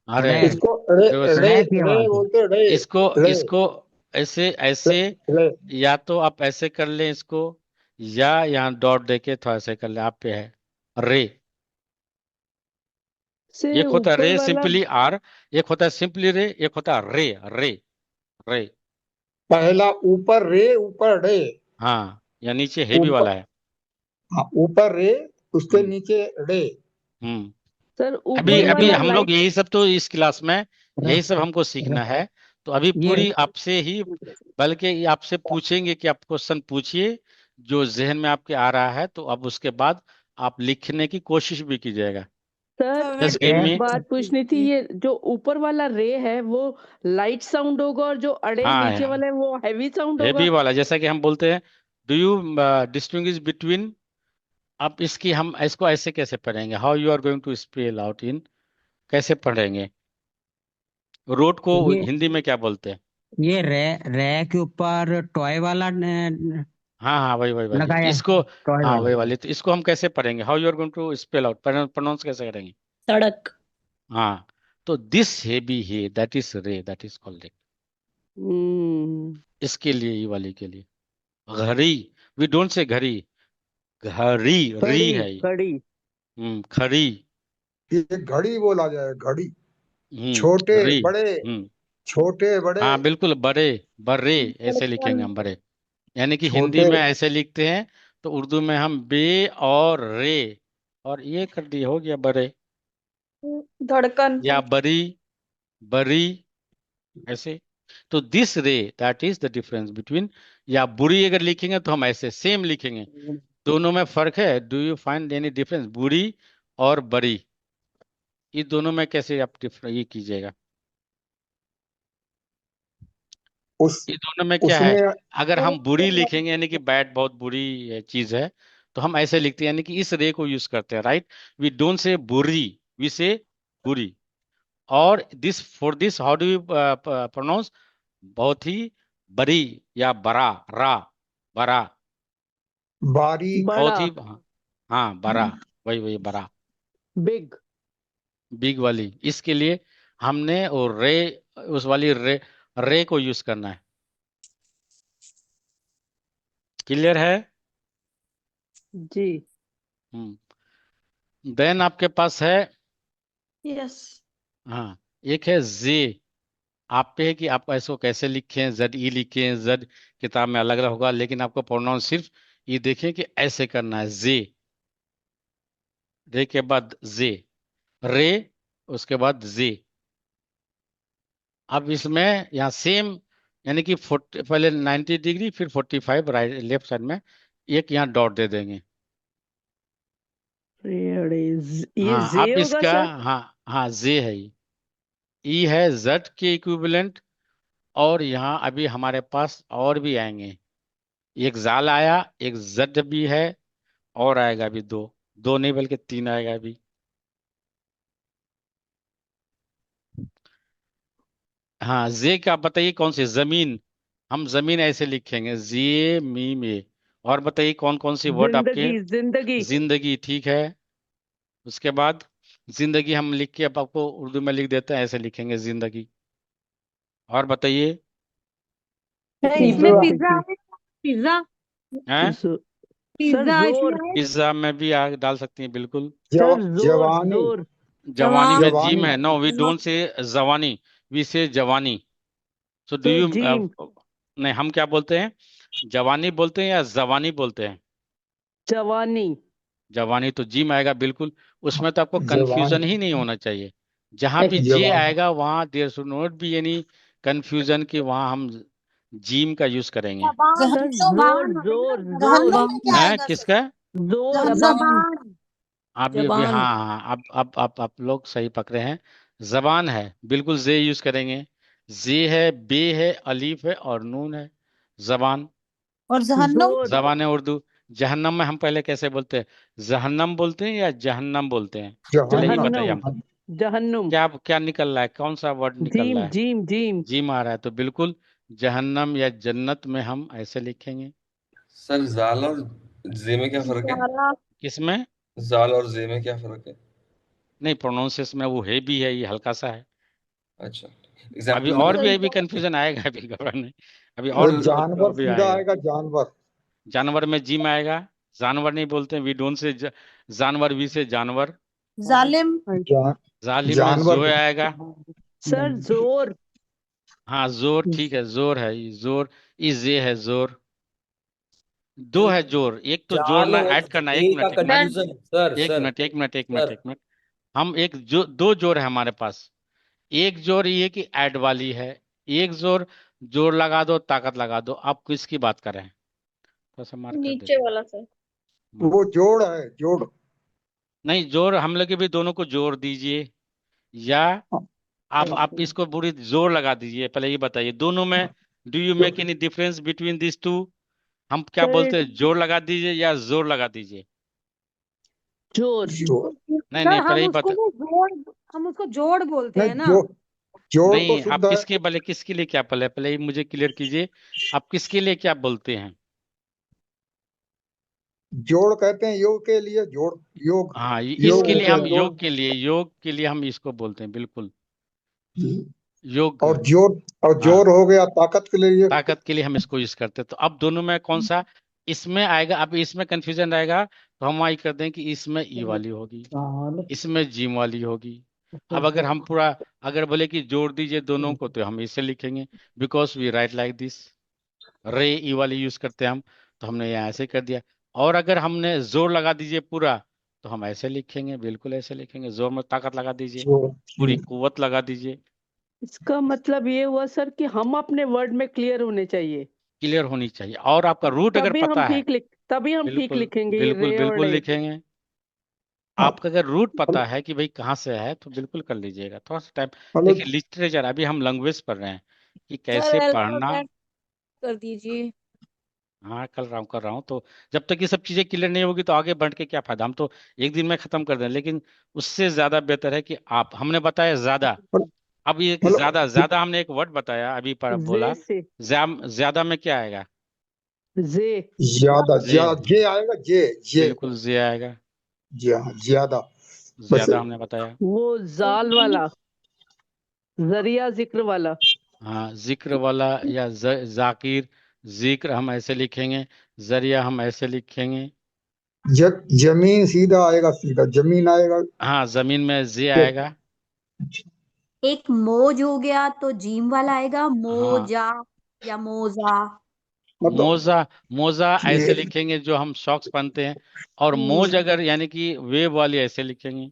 अरे, अड़े इसको रे, रे वैसे, रे, अड़े की रे आवाज बोलते, रे, इसको, रे, इसको ऐसे रे, ऐसे, रे। या तो आप ऐसे कर लें इसको, या यहाँ डॉट देके थोड़ा ऐसे कर ले, आप पे है रे। से एक होता है ऊपर रे वाला, सिंपली आर, एक होता है सिंपली रे, एक होता है रे, रे, रे। पहला ऊपर रे, ऊपर रे, हाँ, या नीचे हेवी ऊपर, वाला है। हाँ, ऊपर रे, उसके हम्म नीचे रे। हम्म सर अभी ऊपर अभी वाला हम लोग लाइट यही सब तो इस क्लास में यही सब हमको र, सीखना है। तो अभी ये पूरी आपसे ही, बल्कि ये आपसे पूछेंगे कि आप क्वेश्चन पूछिए जो जहन में आपके आ रहा है, तो अब उसके बाद आप लिखने की कोशिश भी कीजिएगा। सर जस्ट गिव रे मी। एक बात पूछनी थी, ये जो ऊपर वाला रे है वो लाइट साउंड होगा और जो अड़े नीचे हाँ, वाला है वो हैवी साउंड हेवी होगा। वाला, जैसा कि हम बोलते हैं, डू यू डिस्टिंग्विश बिटवीन। अब इसकी हम इसको ऐसे कैसे पढ़ेंगे, how you are going to spell out in, कैसे पढ़ेंगे? रोड को ये हिंदी में क्या बोलते हैं? ये रे के ऊपर टॉय वाला हाँ हाँ, वही वही वाली लगाया है, इसको। टॉय हाँ, वाला। वही वाली, तो इसको हम कैसे पढ़ेंगे, how you are going to spell out, pronounce कैसे करेंगे? सड़क। हाँ, तो this heavy hey that is रे, दैट इज कॉल्ड। हम्म इसके लिए, ये वाली के लिए घड़ी, वी डोंट से घड़ी, घड़ी, री घड़ी है ये। घड़ी। खड़ी। ये घड़ी बोला जाए, घड़ी। छोटे री। बड़े, छोटे बड़े, हाँ बिल्कुल, बड़े, बड़े ऐसे लिखेंगे धड़कन, हम, बड़े। यानी कि हिंदी छोटे। में ऐसे लिखते हैं, तो उर्दू में हम बे और रे, और ये कर दिए, हो गया बड़े धड़कन, या बरी, बरी, ऐसे। तो दिस रे, that is the difference between, या बुरी अगर लिखेंगे तो हम ऐसे सेम लिखेंगे। दोनों में फर्क है, do you find any difference, बुरी और बरी, ये दोनों में कैसे आप ये कीजिएगा? उस ये दोनों में क्या है? उसमें अगर हम बुरी लिखेंगे यानी कि बैड, बहुत बुरी चीज है, तो हम ऐसे लिखते हैं, यानी कि इस रे को यूज करते हैं, राइट। वी डोंट से बुरी, वी से बुरी। और this, for this how do you pronounce, बहुत ही बड़ी या बड़ा, रा, बड़ा, बारीक। बहुत बड़ा ही, हाँ हाँ, बड़ा, वही वही बड़ा, बिग। बिग वाली। इसके लिए हमने और रे, उस वाली रे को यूज करना है। क्लियर है? जी। देन आपके पास है, यस, हाँ, एक है जे। आप पे है कि आप इसको कैसे लिखें, जड ई लिखें, जड किताब में अलग अलग होगा, लेकिन आपको प्रोनाउंस सिर्फ ये देखें कि ऐसे करना है, जे, रे के बाद जे, रे, उसके बाद जे। अब इसमें यहाँ सेम, यानी कि 40, पहले 90 डिग्री, फिर 45 राइट लेफ्ट साइड में, एक यहाँ डॉट दे देंगे। ये हाँ, जे अब होगा इसका, सर। हाँ हाँ, जे है ये, ई है जड के इक्विवेलेंट। और यहाँ अभी हमारे पास और भी आएंगे, एक जाल आया, एक जड भी है, और आएगा अभी दो, दो नहीं बल्कि तीन आएगा अभी। हाँ, जे का बताइए कौन सी, जमीन, हम जमीन ऐसे लिखेंगे, जे मी में। और बताइए कौन कौन सी वर्ड आपके? जिंदगी जिंदगी। जिंदगी, ठीक है। उसके बाद जिंदगी हम लिख के अब आपको उर्दू में लिख देते हैं, ऐसे लिखेंगे जिंदगी। और बताइए। इसमें जो पिज्जा है, पिज्जा, हैं? सर पिज्जा जोर। इसमें है, पिज्जा में भी आग डाल सकती हैं, बिल्कुल। सर जोर जवानी। जोर। जवानी में जवान, जिम जवानी। है, नो वी डोंट से जवानी, वी से जवानी। So do sir you, gym. नहीं, हम क्या बोलते हैं, जवानी बोलते हैं या जवानी बोलते हैं? जवानी। जवानी, तो जिम आएगा बिल्कुल। उसमें तो आपको कंफ्यूजन जवानी। ही नहीं होना चाहिए। जहां भी जे जवानी। आएगा वहां there should not be any confusion, कि वहां हम जिम का यूज करेंगे। जबान, सर जोर जबान जोर आएगा, जोर। जहन्नुम में क्या हैं, आएगा सर? किसका? जोर जहन्नुम। जबान, आप ये भी, हाँ जबान। हाँ, आप लोग सही पकड़े हैं। जबान है, बिल्कुल जे यूज करेंगे। जे है, बे है, अलीफ है और नून है, जबान। और जहन्नुम? जोर। जबान है उर्दू। जहन्नम में हम पहले कैसे बोलते हैं, जहन्नम बोलते हैं या जहन्नम बोलते हैं? पहले ये जहन्नम। बताइए जहन्नुम। हमको, जहन्नुम। क्या क्या निकल रहा है, कौन सा वर्ड निकल जीम रहा है? Gym gym. जिम आ रहा है, तो बिल्कुल जहन्नम या जन्नत में हम ऐसे लिखेंगे। सर जाल और जे में क्या फर्क है? जाला, किसमें? जाल और जे में क्या फर्क है? नहीं, प्रोनाउंसिएशन में वो है भी है, ये हल्का सा है। अच्छा, अभी एग्जाम्पल और दीजिए। भी अभी कंफ्यूजन आएगा, अभी घबराना नहीं, अभी वो और जानवर अभी सीधा आएगा। आएगा, जानवर। जानवर में जिम आएगा, जानवर नहीं बोलते हैं, वी डोंट से जानवर, वी से जानवर। जालिम। जा, जालिम में जानवर। जोय आएगा। सर जोर। हाँ, जोर, ठीक है, जोर है, ये जोर, इस जे है जोर। दो है जोर, एक तो जाल जोड़ना और ऐड करना। जे का एक मिनट कंफ्यूजन सर एक सर मिनट एक मिनट एक मिनट सर एक मिनट हम एक जो दो जोड़ है हमारे पास। एक जोड़ ये कि ऐड वाली है, एक जोड़ जोड़ लगा दो ताकत लगा दो। आप किसकी बात कर रहे हैं? थोड़ा सा मार्क कर नीचे दीजिए। वाला सर। मार्क। वो जोड़ है, जोड़। नहीं, जोड़ हम लोग के भी दोनों को जोड़ दीजिए, या आप इसको पूरी जोर लगा दीजिए। पहले ये बताइए दोनों में do you make any difference between this two? हम क्या बोलते हैं, जोर लगा दीजिए या जोर लगा दीजिए? जोर। जोड़ नहीं सर नहीं, पहले हम ये उसको बता। वो जोड़, हम उसको जोड़ बोलते नहीं, हैं ना। जोड़ तो नहीं, शुद्ध आप है। किसके पहले किसके लिए क्या, पहले ये मुझे क्लियर कीजिए, आप किसके लिए क्या बोलते हैं? जोड़ कहते हैं योग के लिए, जोड़। योग, हाँ, योग इसके हो लिए गया हम जोड़। योग के लिए हम इसको बोलते हैं, बिल्कुल। योग। और जोड़, और हाँ, जोड़ हो गया ताकत के लिए। ताकत के लिए हम इसको यूज करते हैं। तो अब दोनों में कौन सा इसमें आएगा? अब इसमें कंफ्यूजन रहेगा तो हम वही कर दें कि इसमें ई वाली होगी, इसमें जिम वाली होगी। अब अगर हम पूरा अगर बोले कि जोड़ दीजिए दोनों को, तो हम इसे लिखेंगे, because we write like this. रे ई वाली यूज करते हैं हम, तो हमने यहाँ ऐसे कर दिया। और अगर हमने जोर लगा दीजिए पूरा, तो हम ऐसे लिखेंगे, बिल्कुल ऐसे लिखेंगे। जोर में ताकत लगा दीजिए, जोड़। पूरी कुव्वत लगा दीजिए। इसका मतलब ये हुआ सर कि हम अपने वर्ड में क्लियर होने चाहिए, क्लियर होनी चाहिए, और आपका रूट अगर पता है। तभी हम ठीक बिल्कुल लिखेंगे ये बिल्कुल रे और बिल्कुल डे। लिखेंगे। हाँ, आपका अगर रूट पता है कि भाई कहाँ से है, तो बिल्कुल कर लीजिएगा। थोड़ा सा टाइम मतलब देखिए, लिटरेचर अभी हम लैंग्वेज पढ़ रहे हैं कि सर कैसे एल और पढ़ना। दैट कर दीजिए। हाँ, कर रहा हूँ। तो जब तक ये सब चीजें क्लियर नहीं होगी तो आगे बढ़ के क्या फायदा? हम तो एक दिन में खत्म कर दें, लेकिन उससे ज्यादा बेहतर है कि आप, हमने बताया ज्यादा। अब ये कि मतलब ज्यादा ज्यादा हमने एक वर्ड बताया अभी पर जे बोला, से ज्यादा में क्या आएगा? जे। ज्यादा, जे, जे आएगा, जे। बिल्कुल जे आएगा। ज्यादा। बस ज्यादा हमने बताया। वो जाल वाला, जरिया जिक्र वाला। हाँ, जिक्र वाला या जाकिर। जिक्र हम ऐसे लिखेंगे, जरिया हम ऐसे लिखेंगे। जमीन सीधा आएगा, सीधा जमीन आएगा। हाँ, जमीन में जे आएगा। एक मोज हो गया तो जीम वाला आएगा, हाँ, मोजा या मोजा। मतलब मोजा। मोजा ये ऐसे लिखेंगे जो हम सॉक्स पहनते हैं। और मोज अगर यानी कि वेव वाली ऐसे लिखेंगे।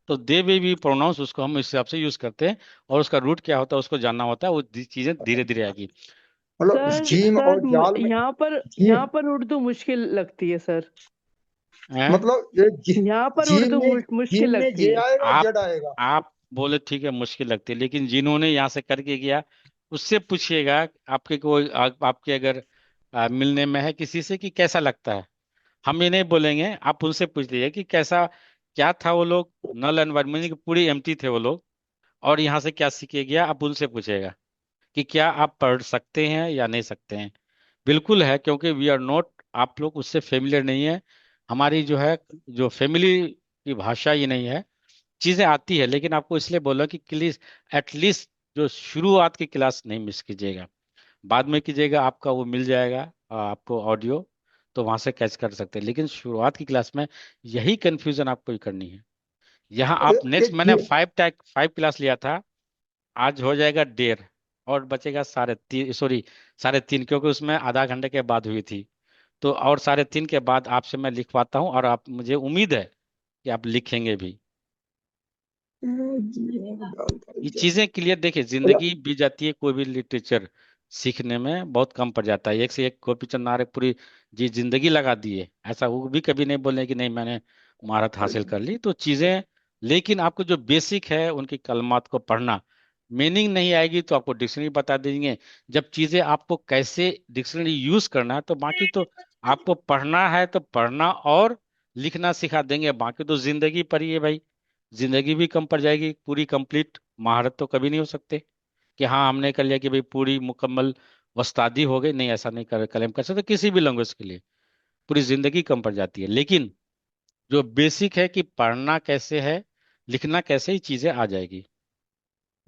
तो दे वे भी प्रोनाउंस उसको हम इस हिसाब से यूज करते हैं, और उसका रूट क्या होता है उसको जानना होता है। वो चीजें धीरे धीरे आएगी। मतलब सर जीम और जाल में यहाँ जीम, पर उर्दू मुश्किल लगती है सर। हैं? मतलब ये यहाँ पर जीम उर्दू में, मुश्किल जीम में लगती जे है। आएगा, आप जेड आएगा। आप बोले ठीक है मुश्किल लगती है, लेकिन जिन्होंने यहाँ से करके गया उससे पूछिएगा। आपके कोई आपके अगर मिलने में है किसी से कि कैसा लगता है, हम ये नहीं बोलेंगे। आप उनसे पूछ लीजिए कि कैसा क्या था वो लोग। नल एनवायरमेंट की पूरी एम्प्टी थे वो लोग, और यहाँ से क्या सीखे गया, आप उनसे पूछेगा कि क्या आप पढ़ सकते हैं या नहीं सकते हैं। बिल्कुल है, क्योंकि वी आर नॉट, आप लोग उससे फेमिलियर नहीं है। हमारी जो है, जो फैमिली की भाषा ये नहीं है। चीजें आती है, लेकिन आपको इसलिए बोला कि प्लीज एटलीस्ट जो शुरुआत की क्लास नहीं मिस कीजिएगा। बाद में कीजिएगा, आपका वो मिल जाएगा आपको ऑडियो, तो वहां से कैच कर सकते हैं। लेकिन शुरुआत की क्लास में यही कंफ्यूजन आपको ही करनी है। यहाँ ये, आप ये नेक्स्ट, मैंने जी, 5 क्लास लिया था, आज हो जाएगा 1.5, और बचेगा 3.5, सॉरी 3.5, क्योंकि उसमें आधा घंटे के बाद हुई थी। तो और 3.5 के बाद आपसे मैं लिखवाता हूँ, और आप, मुझे उम्मीद है कि आप लिखेंगे भी। ये चीजें क्लियर, देखिए मतलब जिंदगी बीत जाती है, कोई भी लिटरेचर सीखने में बहुत कम पड़ जाता है। एक से एक गोपी चंद नायक पूरी जी जिंदगी लगा दिए, ऐसा वो भी कभी नहीं बोले कि नहीं मैंने महारत हासिल कर ली। तो चीजें, लेकिन आपको जो बेसिक है उनकी कलमात को पढ़ना, मीनिंग नहीं आएगी तो आपको डिक्शनरी बता देंगे। जब चीजें आपको कैसे डिक्शनरी यूज करना है, तो बाकी तो आपको पढ़ना है तो पढ़ना और लिखना सिखा देंगे। बाकी तो जिंदगी पर ही है भाई। जिंदगी भी कम पड़ जाएगी, पूरी कंप्लीट महारत तो कभी नहीं हो सकते कि हाँ हमने कर लिया कि भाई पूरी मुकम्मल वस्तादी हो गई। नहीं, ऐसा नहीं कर क्लेम कर सकते किसी भी लैंग्वेज के लिए। पूरी जिंदगी कम पड़ जाती है, लेकिन जो बेसिक है कि पढ़ना कैसे है, लिखना कैसे, ही चीजें आ जाएगी।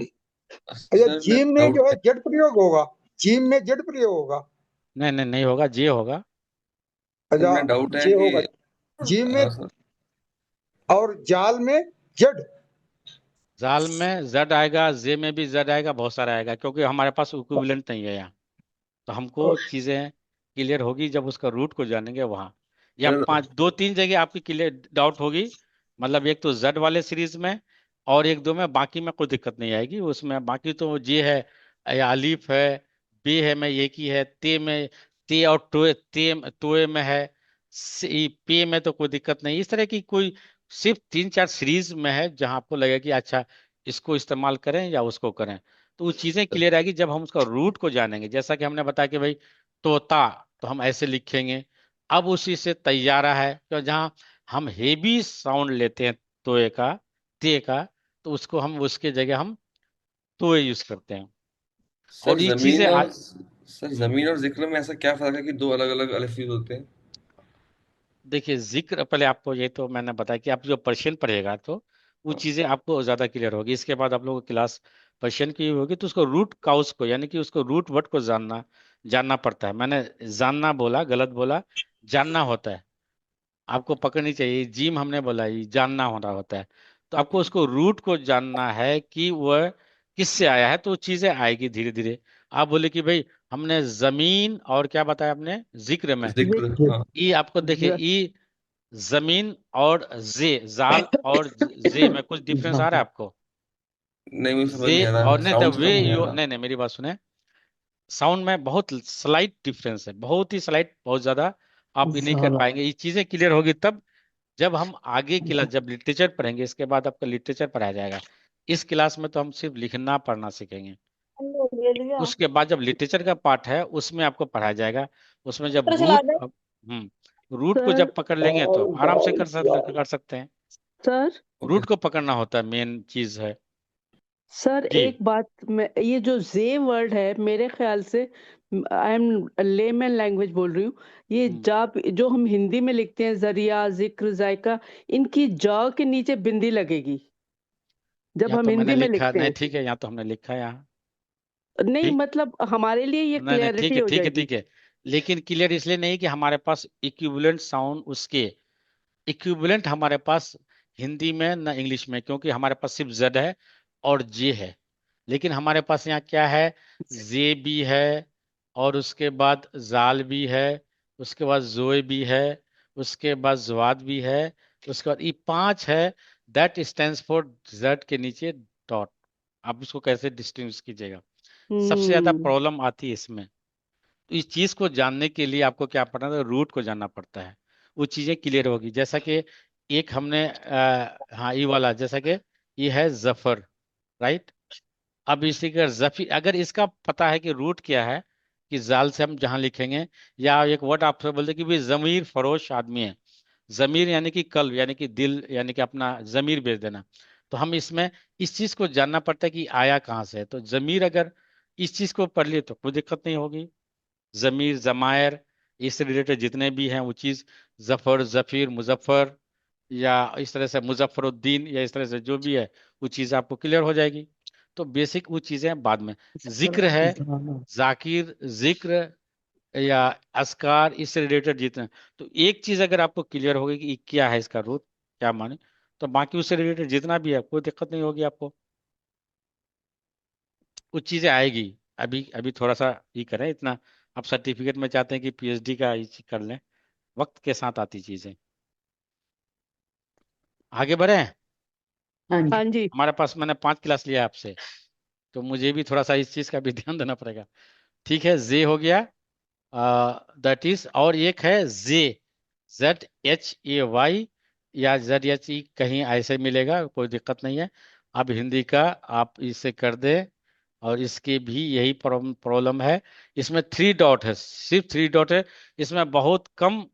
अच्छा, सर मेरा जीम में डाउट जो है है। जेड प्रयोग होगा, जीम में जेड प्रयोग होगा। नहीं नहीं नहीं होगा, जे होगा। सर अच्छा, मेरा डाउट है जे कि होगा जीम में, हाँ सर। और जाल में जेड। जाल में जड आएगा, जे में भी जड आएगा, बहुत सारा आएगा, क्योंकि हमारे पास इक्विवेलेंट नहीं है यहाँ। तो हमको चीजें क्लियर होगी जब उसका रूट को जानेंगे वहां, या सर 2-3 जगह आपकी क्लियर डाउट होगी। मतलब एक तो जेड वाले सीरीज में और एक दो में, बाकी में कोई दिक्कत नहीं आएगी उसमें। बाकी तो जे है या अलीफ है, बे है में एक ही है, ते में ते और टोए में है, पे में तो कोई दिक्कत नहीं। इस तरह की कोई सिर्फ 3-4 सीरीज में है जहां आपको लगेगा कि अच्छा इसको इस्तेमाल करें या उसको करें, तो वो चीजें क्लियर आएगी जब हम उसका रूट को जानेंगे। जैसा कि हमने बताया कि भाई तोता, तो हम ऐसे लिखेंगे। अब उसी से तैयारा है, तो जहाँ हम हेवी साउंड लेते हैं तोए का, ते का, तो उसको हम उसके जगह हम तोए यूज करते हैं। सर और ये चीजें जमीन और सर जमीन और जिक्र में ऐसा क्या फर्क है कि दो अलग अलग अल्फीज होते हैं? देखिए जिक्र, पहले आपको ये तो मैंने बताया कि आप जो पर्शियन पढ़ेगा तो वो चीजें आपको ज्यादा क्लियर होगी। इसके बाद आप लोगों को क्लास पर्शियन की होगी, तो उसको रूट काउस को, यानी कि उसको रूट वर्ड को जानना जानना पड़ता है। मैंने जानना बोला, गलत बोला, जानना होता है। आपको पकड़नी चाहिए, जिम हमने बोला, ये जानना होना होता है। तो आपको उसको रूट को जानना है कि वह किससे आया है, तो वो चीजें आएगी धीरे धीरे। आप बोले कि भाई हमने जमीन और क्या बताया आपने जिक्र में, जिक्र, जिक्र हाँ। ई आपको देखिए, ज- ई जमीन और जे, जाल और जे में कुछ डिफरेंस आ रहा है आपको? नहीं, मुझे समझ जे नहीं आ रहा, और नहीं तो साउंड समझ वे नहीं आ यू, रहा। नहीं नहीं मेरी बात सुने, साउंड में बहुत स्लाइट डिफरेंस है, बहुत ही स्लाइट, बहुत ज्यादा आप ये नहीं कर जाला पाएंगे। ये चीजें क्लियर होगी तब जब हम आगे क्लास, जब लिटरेचर पढ़ेंगे, इसके बाद आपका लिटरेचर पढ़ाया जाएगा। इस क्लास में तो हम सिर्फ लिखना पढ़ना सीखेंगे। उसके बाद जब लिटरेचर का पार्ट है उसमें आपको पढ़ाया जाएगा। उसमें जब रूट को सर जब पकड़ लेंगे तो आराम से कर सकते हैं। Sir root okay. को पकड़ना होता है, मेन चीज है। सर जी। एक बात, मैं ये जो जे वर्ड है मेरे ख्याल से, आई एम लेमैन लैंग्वेज बोल रही हूँ, ये हम्म, जा जो हम हिंदी में लिखते हैं जरिया जिक्र जायका, इनकी जा के नीचे बिंदी लगेगी जब यहाँ हम तो मैंने हिंदी में लिखा लिखते नहीं, हैं। ठीक है, यहाँ तो हमने लिखा है यहाँ। नहीं ठीक, मतलब हमारे लिए ये नहीं नहीं, ठीक क्लियरिटी है हो ठीक है जाएगी। ठीक है। लेकिन क्लियर इसलिए नहीं कि हमारे पास इक्विवेलेंट साउंड, उसके इक्विवेलेंट हमारे पास हिंदी में ना इंग्लिश में, क्योंकि हमारे पास सिर्फ जेड है और जे है। लेकिन हमारे पास यहाँ क्या है, जे भी है, और उसके बाद जाल भी है, उसके बाद जोए भी है, उसके बाद जवाद भी है, उसके बाद ये 5 है। दैट स्टैंड्स फॉर जेड के नीचे डॉट। आप इसको कैसे डिस्टिंग्विश कीजिएगा? सबसे ज्यादा हम्म प्रॉब्लम आती है इसमें। तो इस चीज को जानने के लिए आपको क्या पढ़ना है, रूट को जानना पड़ता है। वो चीजें क्लियर होगी। जैसा कि एक हमने हाँ ये वाला, जैसा कि ये है जफर, राइट। अब इसी का जफी, अगर इसका पता है कि रूट क्या है, कि जाल से हम जहां लिखेंगे, या एक वर्ड आप बोलते कि भाई जमीर फरोश आदमी है। जमीर यानी कि कल्ब, यानी कि दिल, यानी कि अपना जमीर बेच देना। तो हम इसमें इस चीज को जानना पड़ता है कि आया कहाँ से है। तो जमीर अगर इस चीज को पढ़ लिए तो कोई दिक्कत नहीं होगी। जमीर, जमायर, इससे रिलेटेड जितने भी हैं वो चीज, जफर, जफीर, मुजफ्फर, या इस तरह से मुजफ्फरुद्दीन, या इस तरह से जो भी है वो चीज आपको क्लियर हो जाएगी। तो बेसिक वो चीजें बाद में। जिक्र है, जाकिर, जिक्र या अस्कार, इससे रिलेटेड जितने, तो एक चीज अगर आपको क्लियर होगी कि ये क्या है, इसका रूट क्या माने, तो बाकी उससे रिलेटेड जितना भी है कोई दिक्कत नहीं होगी आपको। कुछ चीजें आएगी। अभी अभी थोड़ा सा ये करें इतना। आप सर्टिफिकेट में चाहते हैं कि पीएचडी का ये चीज कर लें, वक्त के साथ आती चीजें। आगे बढ़े। हाँ जी हमारे पास मैंने 5 क्लास लिया है आपसे, तो मुझे भी थोड़ा सा इस चीज का भी ध्यान देना पड़ेगा। ठीक है, जे हो गया, दैट इज, और एक है जे, ZHAY या ZHE, कहीं ऐसे मिलेगा, कोई दिक्कत नहीं है। अब हिंदी का आप इसे कर दे, और इसके भी यही प्रॉब्लम है। इसमें 3 डॉट है, सिर्फ 3 डॉट है। इसमें बहुत कम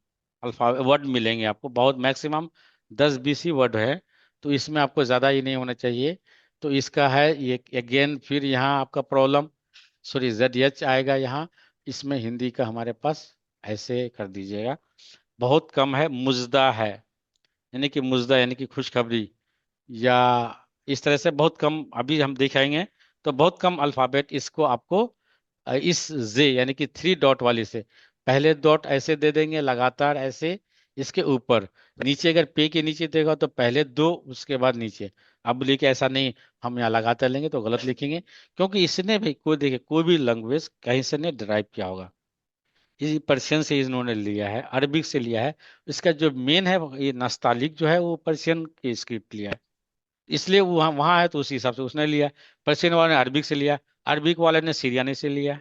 अल्फा वर्ड मिलेंगे आपको, बहुत मैक्सिमम 10-20 ही वर्ड है। तो इसमें आपको ज़्यादा ही नहीं होना चाहिए। तो इसका है ये अगेन, फिर यहाँ आपका प्रॉब्लम, सॉरी ZH आएगा यहाँ। इसमें हिंदी का हमारे पास ऐसे कर दीजिएगा, बहुत कम है। मुजदा है, यानी कि मुजदा यानी कि खुशखबरी, या इस तरह से बहुत कम अभी हम दिखाएंगे। तो बहुत कम अल्फाबेट इसको आपको इस जे यानी कि 3 डॉट वाली से, पहले डॉट ऐसे दे देंगे लगातार ऐसे, इसके ऊपर नीचे, अगर पे के नीचे देगा तो पहले 2 उसके बाद नीचे। अब लिखे ऐसा नहीं, हम यहाँ लगातार लेंगे तो गलत लिखेंगे, क्योंकि इसने भी कोई, देखिए कोई भी लैंग्वेज कहीं से नहीं डिराइव किया होगा। ये पर्शियन से इन्होंने लिया है, अरबिक से लिया है। इसका जो मेन है ये नस्तालिक जो है वो पर्शियन की स्क्रिप्ट लिया है, इसलिए वो वहाँ वहाँ है तो उसी हिसाब से उसने लिया। पर्शियन वाले ने अरबिक से लिया, अरबिक वाले ने सीरियानी से लिया।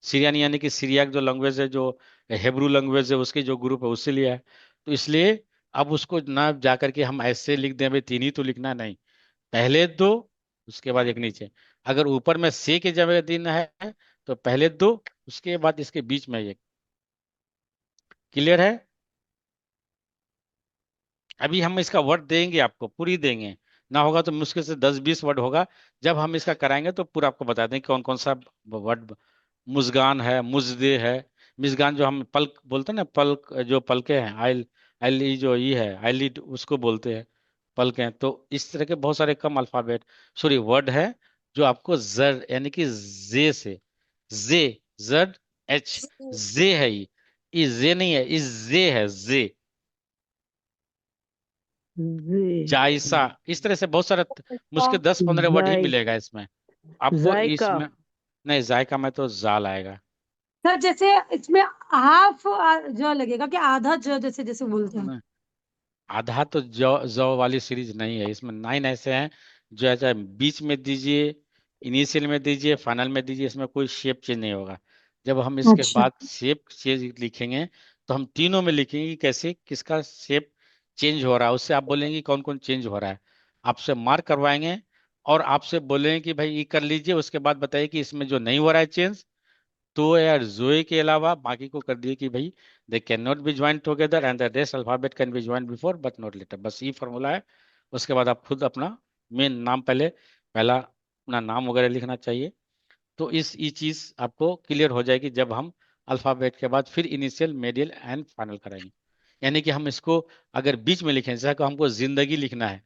सीरियानी यानी कि सीरिया जो लैंग्वेज है, जो हेब्रू लैंग्वेज है, उसके जो ग्रुप है उससे लिया है। तो इसलिए अब उसको ना जा करके हम ऐसे लिख दें भाई तीन ही तो लिखना नहीं, पहले दो उसके बाद एक नीचे। अगर ऊपर में से के जगह दिन है तो पहले दो उसके बाद इसके बीच में एक। क्लियर है? अभी हम इसका वर्ड देंगे, आपको पूरी देंगे, ना होगा तो मुश्किल से 10-20 वर्ड होगा। जब हम इसका कराएंगे तो पूरा आपको बता देंगे कौन कौन सा वर्ड। मुजगान है, मुजदे है। मिजगान जो हम पल्क बोलते हैं ना, पल्क जो पलके हैं, आइल आइल ई जो ई है आईलिड उसको बोलते हैं पलके हैं। तो इस तरह के बहुत सारे कम अल्फाबेट सॉरी वर्ड है जो आपको जर यानी कि जे से जे जड एच जे है ये जे नहीं है, इस जे है जे जायसा। इस तरह से बहुत सारे मुश्किल 10-15 वर्ड ही जाय मिलेगा इसमें आपको। जायका इसमें नहीं जायका में तो जाल आएगा। सर जैसे इसमें हाफ ज लगेगा कि आधा ज जैसे जैसे बोलते हैं। नहीं, आधा तो जौ वाली सीरीज नहीं है, इसमें 9 ऐसे हैं जो है चाहे बीच में दीजिए, इनिशियल में दीजिए, फाइनल में दीजिए, इसमें कोई शेप चेंज नहीं होगा। जब हम इसके अच्छा। बाद शेप चेंज लिखेंगे तो हम तीनों में लिखेंगे कि कैसे किसका शेप चेंज हो रहा है, उससे आप बोलेंगे कौन कौन चेंज हो रहा है, आपसे मार्क करवाएंगे और आपसे बोलेंगे कि भाई ये कर लीजिए, उसके बाद बताइए कि इसमें जो नहीं हो रहा है चेंज तो यार जोए के अलावा बाकी को कर दिए कि भाई they can not be join together and the rest alphabet can be join before but not later. बस ये फॉर्मूला है। उसके बाद आप खुद अपना मेन नाम पहला अपना नाम वगैरह लिखना चाहिए। तो इस ये चीज आपको क्लियर हो जाएगी जब हम अल्फाबेट के बाद फिर इनिशियल मिडिल एंड फाइनल कराएंगे। यानी कि हम इसको अगर बीच में लिखें, जैसे कि हमको जिंदगी लिखना है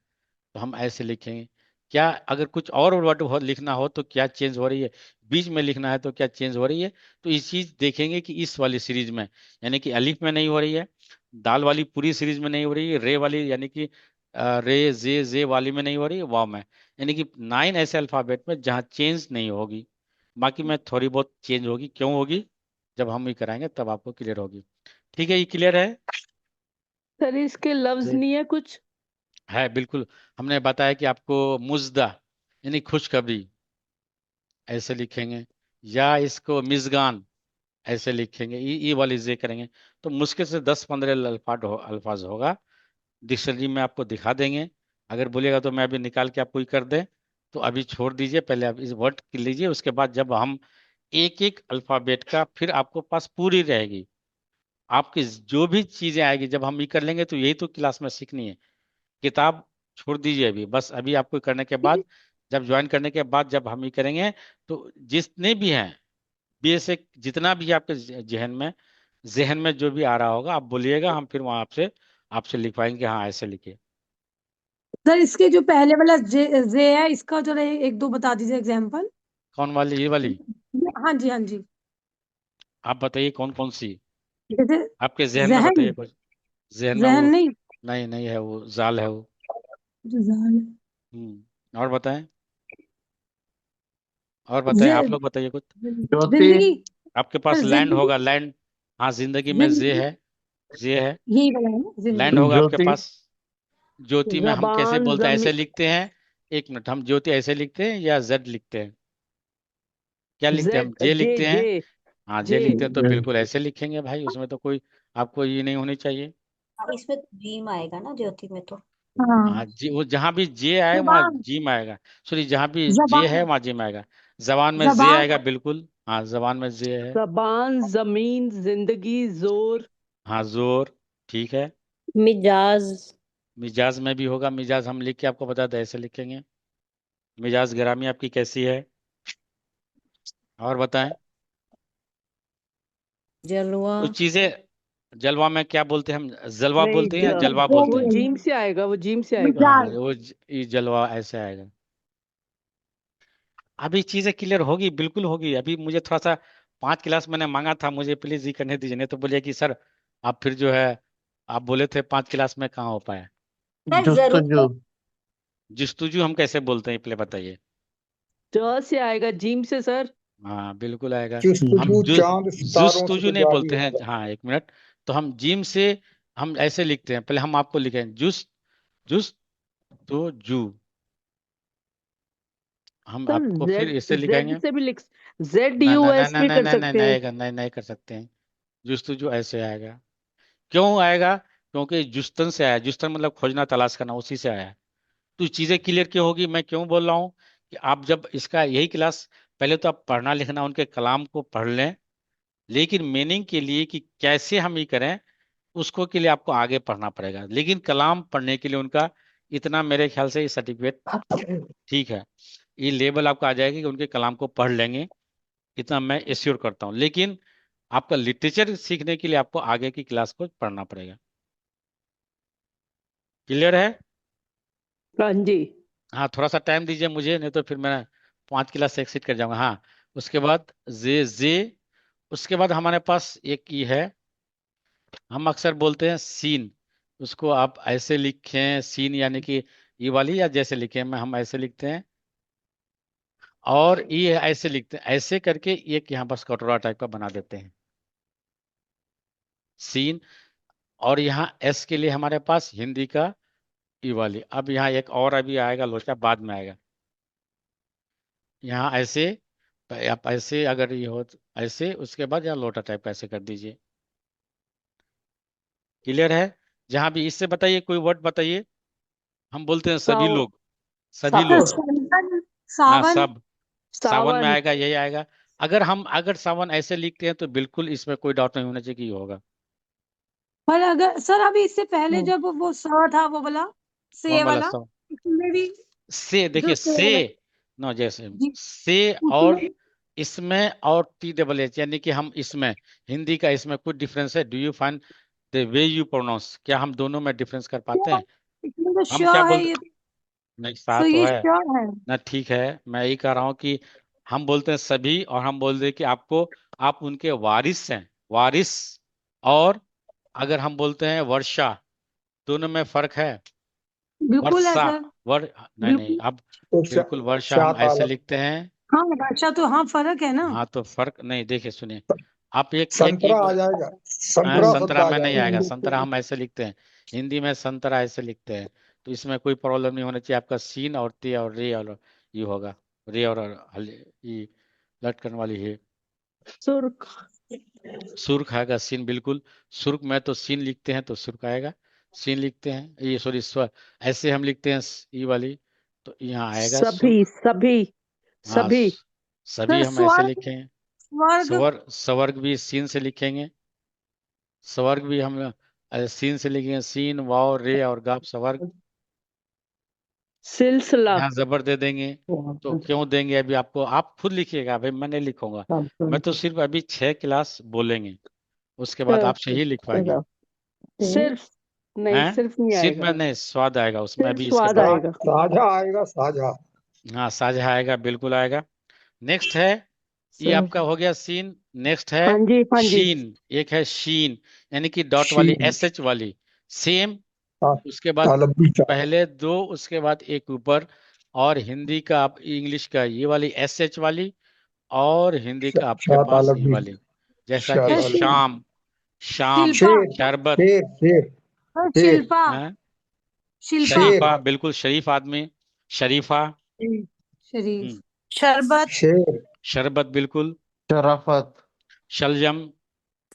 तो हम ऐसे लिखेंगे। क्या अगर कुछ और वर्ड लिखना हो तो क्या चेंज हो रही है, बीच में लिखना है तो क्या चेंज हो रही है। तो इस चीज देखेंगे कि इस वाली सीरीज में यानी कि अलिफ में नहीं हो रही है, दाल वाली पूरी सीरीज में नहीं हो रही है, रे वाली यानी कि रे जे वाली में नहीं हो रही है, वाव में। यानी कि 9 ऐसे अल्फाबेट में जहाँ चेंज नहीं होगी, बाकी में थोड़ी बहुत चेंज होगी। क्यों होगी? जब हम ये कराएंगे तब आपको क्लियर होगी। ठीक है, ये क्लियर है? सर इसके लफ्ज जी नहीं है कुछ? है बिल्कुल। हमने बताया कि आपको मुजदा यानी खुशखबरी ऐसे लिखेंगे, या इसको मिजगान ऐसे लिखेंगे, ई वाली जे करेंगे तो मुश्किल से 10-15 अल्फाज होगा। डिक्शनरी में आपको दिखा देंगे। अगर बोलिएगा तो मैं अभी निकाल के आपको ही कर दें तो अभी छोड़ दीजिए, पहले आप इस वर्ड के लीजिए, उसके बाद जब हम एक एक अल्फाबेट का फिर आपको पास पूरी रहेगी, आपकी जो भी चीजें आएगी जब हम ये कर लेंगे तो यही तो क्लास में सीखनी है। किताब छोड़ दीजिए अभी, बस अभी आपको करने के बाद जब ज्वाइन करने के बाद जब हम ये करेंगे तो जितने भी हैं बेसिक जितना भी आपके जहन में जो भी आ रहा होगा आप बोलिएगा, हम फिर वहां आपसे आपसे लिखवाएंगे हाँ ऐसे लिखिए। सर इसके जो पहले वाला जे है इसका जरा एक दो बता दीजिए एग्जाम्पल। कौन वाली? ये वाली? हाँ जी हाँ जी। आप बताइए कौन कौन सी जैसे आपके जहन में, जहन। बताइए कुछ जहन में जहन वो। नहीं। नहीं नहीं है, वो जाल है वो। जहन। और बताएं, और बताएं, आप लोग बताइए कुछ। जिंदगी। आपके पास सर लैंड जिंदगी। होगा, लैंड। हाँ जिंदगी में जे जिंदगी है, जे है। यही वाला है ना लैंड जिंदगी। होगा आपके पास। ज्योति में हम कैसे जबान बोलते हैं, ऐसे जमी लिखते हैं? एक मिनट, हम ज्योति ऐसे लिखते हैं या जेड लिखते हैं? क्या लिखते हैं हम? जेड जे जे लिखते हैं। जे हाँ जे जे लिखते हैं तो बिल्कुल ऐसे लिखेंगे भाई, उसमें तो कोई आपको ये नहीं होनी चाहिए। इसमें जीम आएगा ना ज्योति में तो। हाँ हाँ। जी, वो जहाँ भी जे आए वहाँ जबान। जीम आएगा। सॉरी, जहाँ भी जे है जबान। वहाँ जिम आएगा। जबान में जे जबान। आएगा बिल्कुल, हाँ जबान में जे है। जबान जमीन जिंदगी जोर हाँ जोर, ठीक है। मिजाज। मिजाज में भी होगा, मिजाज हम लिख के आपको बता दें ऐसे लिखेंगे। मिजाज ग्रामी आपकी कैसी है? और बताएं जलवा। कुछ चीजें। जलवा में क्या बोलते हैं हम, जलवा नहीं बोलते हैं या जलवा वो बोलते हैं? जीम से आएगा, वो जीम से आएगा। हाँ मिजाज। वो ये जलवा ऐसे आएगा। अभी चीजें क्लियर होगी, बिल्कुल होगी। अभी मुझे थोड़ा सा 5 क्लास मैंने मांगा था, मुझे प्लीज ये करने दीजिए, नहीं तो बोलिए कि सर आप फिर जो है आप बोले थे 5 क्लास में कहाँ हो पाया। जरूर। जिस्तुजू हम कैसे बोलते हैं पहले बताइए? ज से आएगा जीम से सर। हाँ बिल्कुल आएगा। हम जुस्तजू चांद जुस सितारों से तुझू नहीं जारी बोलते हैं, होगा। हाँ एक मिनट। तो हम जिम से हम ऐसे लिखते हैं, पहले हम आपको लिखें जुस जुस तो जू, हम सर आपको फिर जेड ऐसे जेड लिखेंगे। से भी लिख, जेड ना यू ना ना एस ना भी ना कर ना ना सकते हैं। नहीं नहीं कर सकते हैं। जुस्तजू ऐसे आएगा। क्यों आएगा? क्योंकि जुस्तन से आया, जुस्तन मतलब खोजना तलाश करना, उसी से आया। तो चीजें क्लियर क्यों होगी, मैं क्यों बोल रहा हूँ कि आप जब इसका यही क्लास, पहले तो आप पढ़ना लिखना उनके कलाम को पढ़ लें, लेकिन मीनिंग के लिए कि कैसे हम ये करें, उसको के लिए आपको आगे पढ़ना पड़ेगा। लेकिन कलाम पढ़ने के लिए उनका इतना मेरे ख्याल से ये सर्टिफिकेट ठीक है, ये लेवल आपका आ जाएगा कि उनके कलाम को पढ़ लेंगे, इतना मैं एश्योर करता हूँ। लेकिन आपका लिटरेचर सीखने के लिए आपको आगे की क्लास को पढ़ना पड़ेगा। क्लियर है? हाँ जी। हाँ थोड़ा सा टाइम दीजिए मुझे, नहीं तो फिर मैं 5 क्लास से एक्सिट कर जाऊंगा। हाँ उसके बाद जे जे, उसके बाद हमारे पास एक ये है, हम अक्सर बोलते हैं सीन। उसको आप ऐसे लिखें सीन, यानी कि ये वाली, या जैसे लिखें में हम ऐसे लिखते हैं, और ये ऐसे लिखते हैं, ऐसे करके एक यहाँ बस कटोरा टाइप का बना देते हैं सीन। और यहाँ एस के लिए हमारे पास हिंदी का ई वाली। अब यहाँ एक और अभी आएगा लोचा, बाद में आएगा। यहाँ ऐसे, आप ऐसे अगर ये हो तो ऐसे, उसके बाद यहाँ लोटा टाइप का ऐसे कर दीजिए। क्लियर है? जहां भी इससे बताइए, कोई वर्ड बताइए। हम बोलते हैं सभी साव लोग, सभी सा, तो लोग। सावन हाँ सावन सब, सावन में सावन। आएगा, यही आएगा। अगर सावन ऐसे लिखते हैं तो बिल्कुल इसमें कोई डाउट नहीं होना चाहिए कि ये होगा। पर अगर सर अभी इससे पहले हम्म, जब वो स था वो वाला कौन से वाला वाला, सब? इसमें भी से जो देखिए, से से वाला नो जैसे जी, से, और उसमें इसमें और टी डबल एच, यानी कि हम इसमें हिंदी का इसमें कुछ डिफरेंस है? Do you find the way you pronounce, क्या हम दोनों में डिफरेंस कर पाते हैं? इसमें जो हम श क्या है बोलते, ये, नहीं तो साथ तो ये है श है। ना, ठीक है। मैं यही कह रहा हूँ कि हम बोलते हैं सभी, और हम बोलते हैं कि आपको, आप उनके वारिस हैं, वारिस। और अगर हम बोलते हैं वर्षा, दोनों में फर्क है। बिल्कुल है वर्षा, सर, नहीं नहीं, बिल्कुल। अब तो बिल्कुल वर्षा हम शात ऐसे आलम, लिखते हैं। हाँ भाषा तो हाँ फर्क है ना। हाँ तो फर्क नहीं, देखिए सुनिए, आप एक एक संतरा एक आ जाएगा, संतरा शब्द संतरा आ में नहीं आएगा, जाएगा। संतरा हम ऐसे लिखते हैं, हिंदी में संतरा ऐसे लिखते हैं। तो इसमें कोई प्रॉब्लम नहीं होना चाहिए। आपका सीन और ते और रे और ये होगा, रे और ये लटकन वाली है, सुर्ख। सुर्ख आएगा सीन, बिल्कुल। सुर्ख में तो सीन लिखते हैं तो सुर्ख आएगा, सीन लिखते हैं, ये सॉरी स्वर ऐसे हम लिखते हैं ई वाली, तो यहाँ आएगा सभी सुर्ख। सभी हाँ सभी। सभी सर हम ऐसे स्वर्ग, लिखेंगे। स्वर्ग स्वर्ग भी सीन से लिखेंगे, स्वर्ग भी हम सीन से लिखेंगे, सीन वाव रे और गाप स्वर्ग। सिलसिला। यहाँ जबर दे देंगे, तो क्यों देंगे अभी आपको, आप खुद लिखिएगा भाई, मैं नहीं लिखूंगा। मैं तो सिर्फ अभी 6 क्लास बोलेंगे, उसके बाद आप सही लिख पाएंगे। सिर्फ नहीं, हैं? सिर्फ नहीं सिर्फ में आएगा, नहीं, स्वाद आएगा उसमें सिर्फ अभी, इसके स्वाद बाद। आएगा। साझा आएगा, साझा। हाँ साझा आएगा, बिल्कुल आएगा। नेक्स्ट है, ये सर आपका हो गया सीन। नेक्स्ट है हाँ जी, हाँ जी। शीन, एक है शीन, यानी कि डॉट वाली, शीन, एस एच वाली, सेम। ता- उसके बाद तालब बीटा, पहले दो, उसके बाद एक ऊपर। और हिंदी का, आप इंग्लिश का ये वाली एस एच वाली, और हिंदी का आपके शा पास तालब ये बीटा, वाली, जैसा शा कि सर तालब बीटा। शाम, शाम, शिल्पा, शेर, शरबत, शेर, शेर, सर शेर, शिल्पा, है, शिल्पा शेर, शरीफा, बिल्कुल शरीफ आदमी, शरीफा। शरीफ, हम्म, शरबत, शेर। शरबत बिल्कुल, शराफत। शलजम,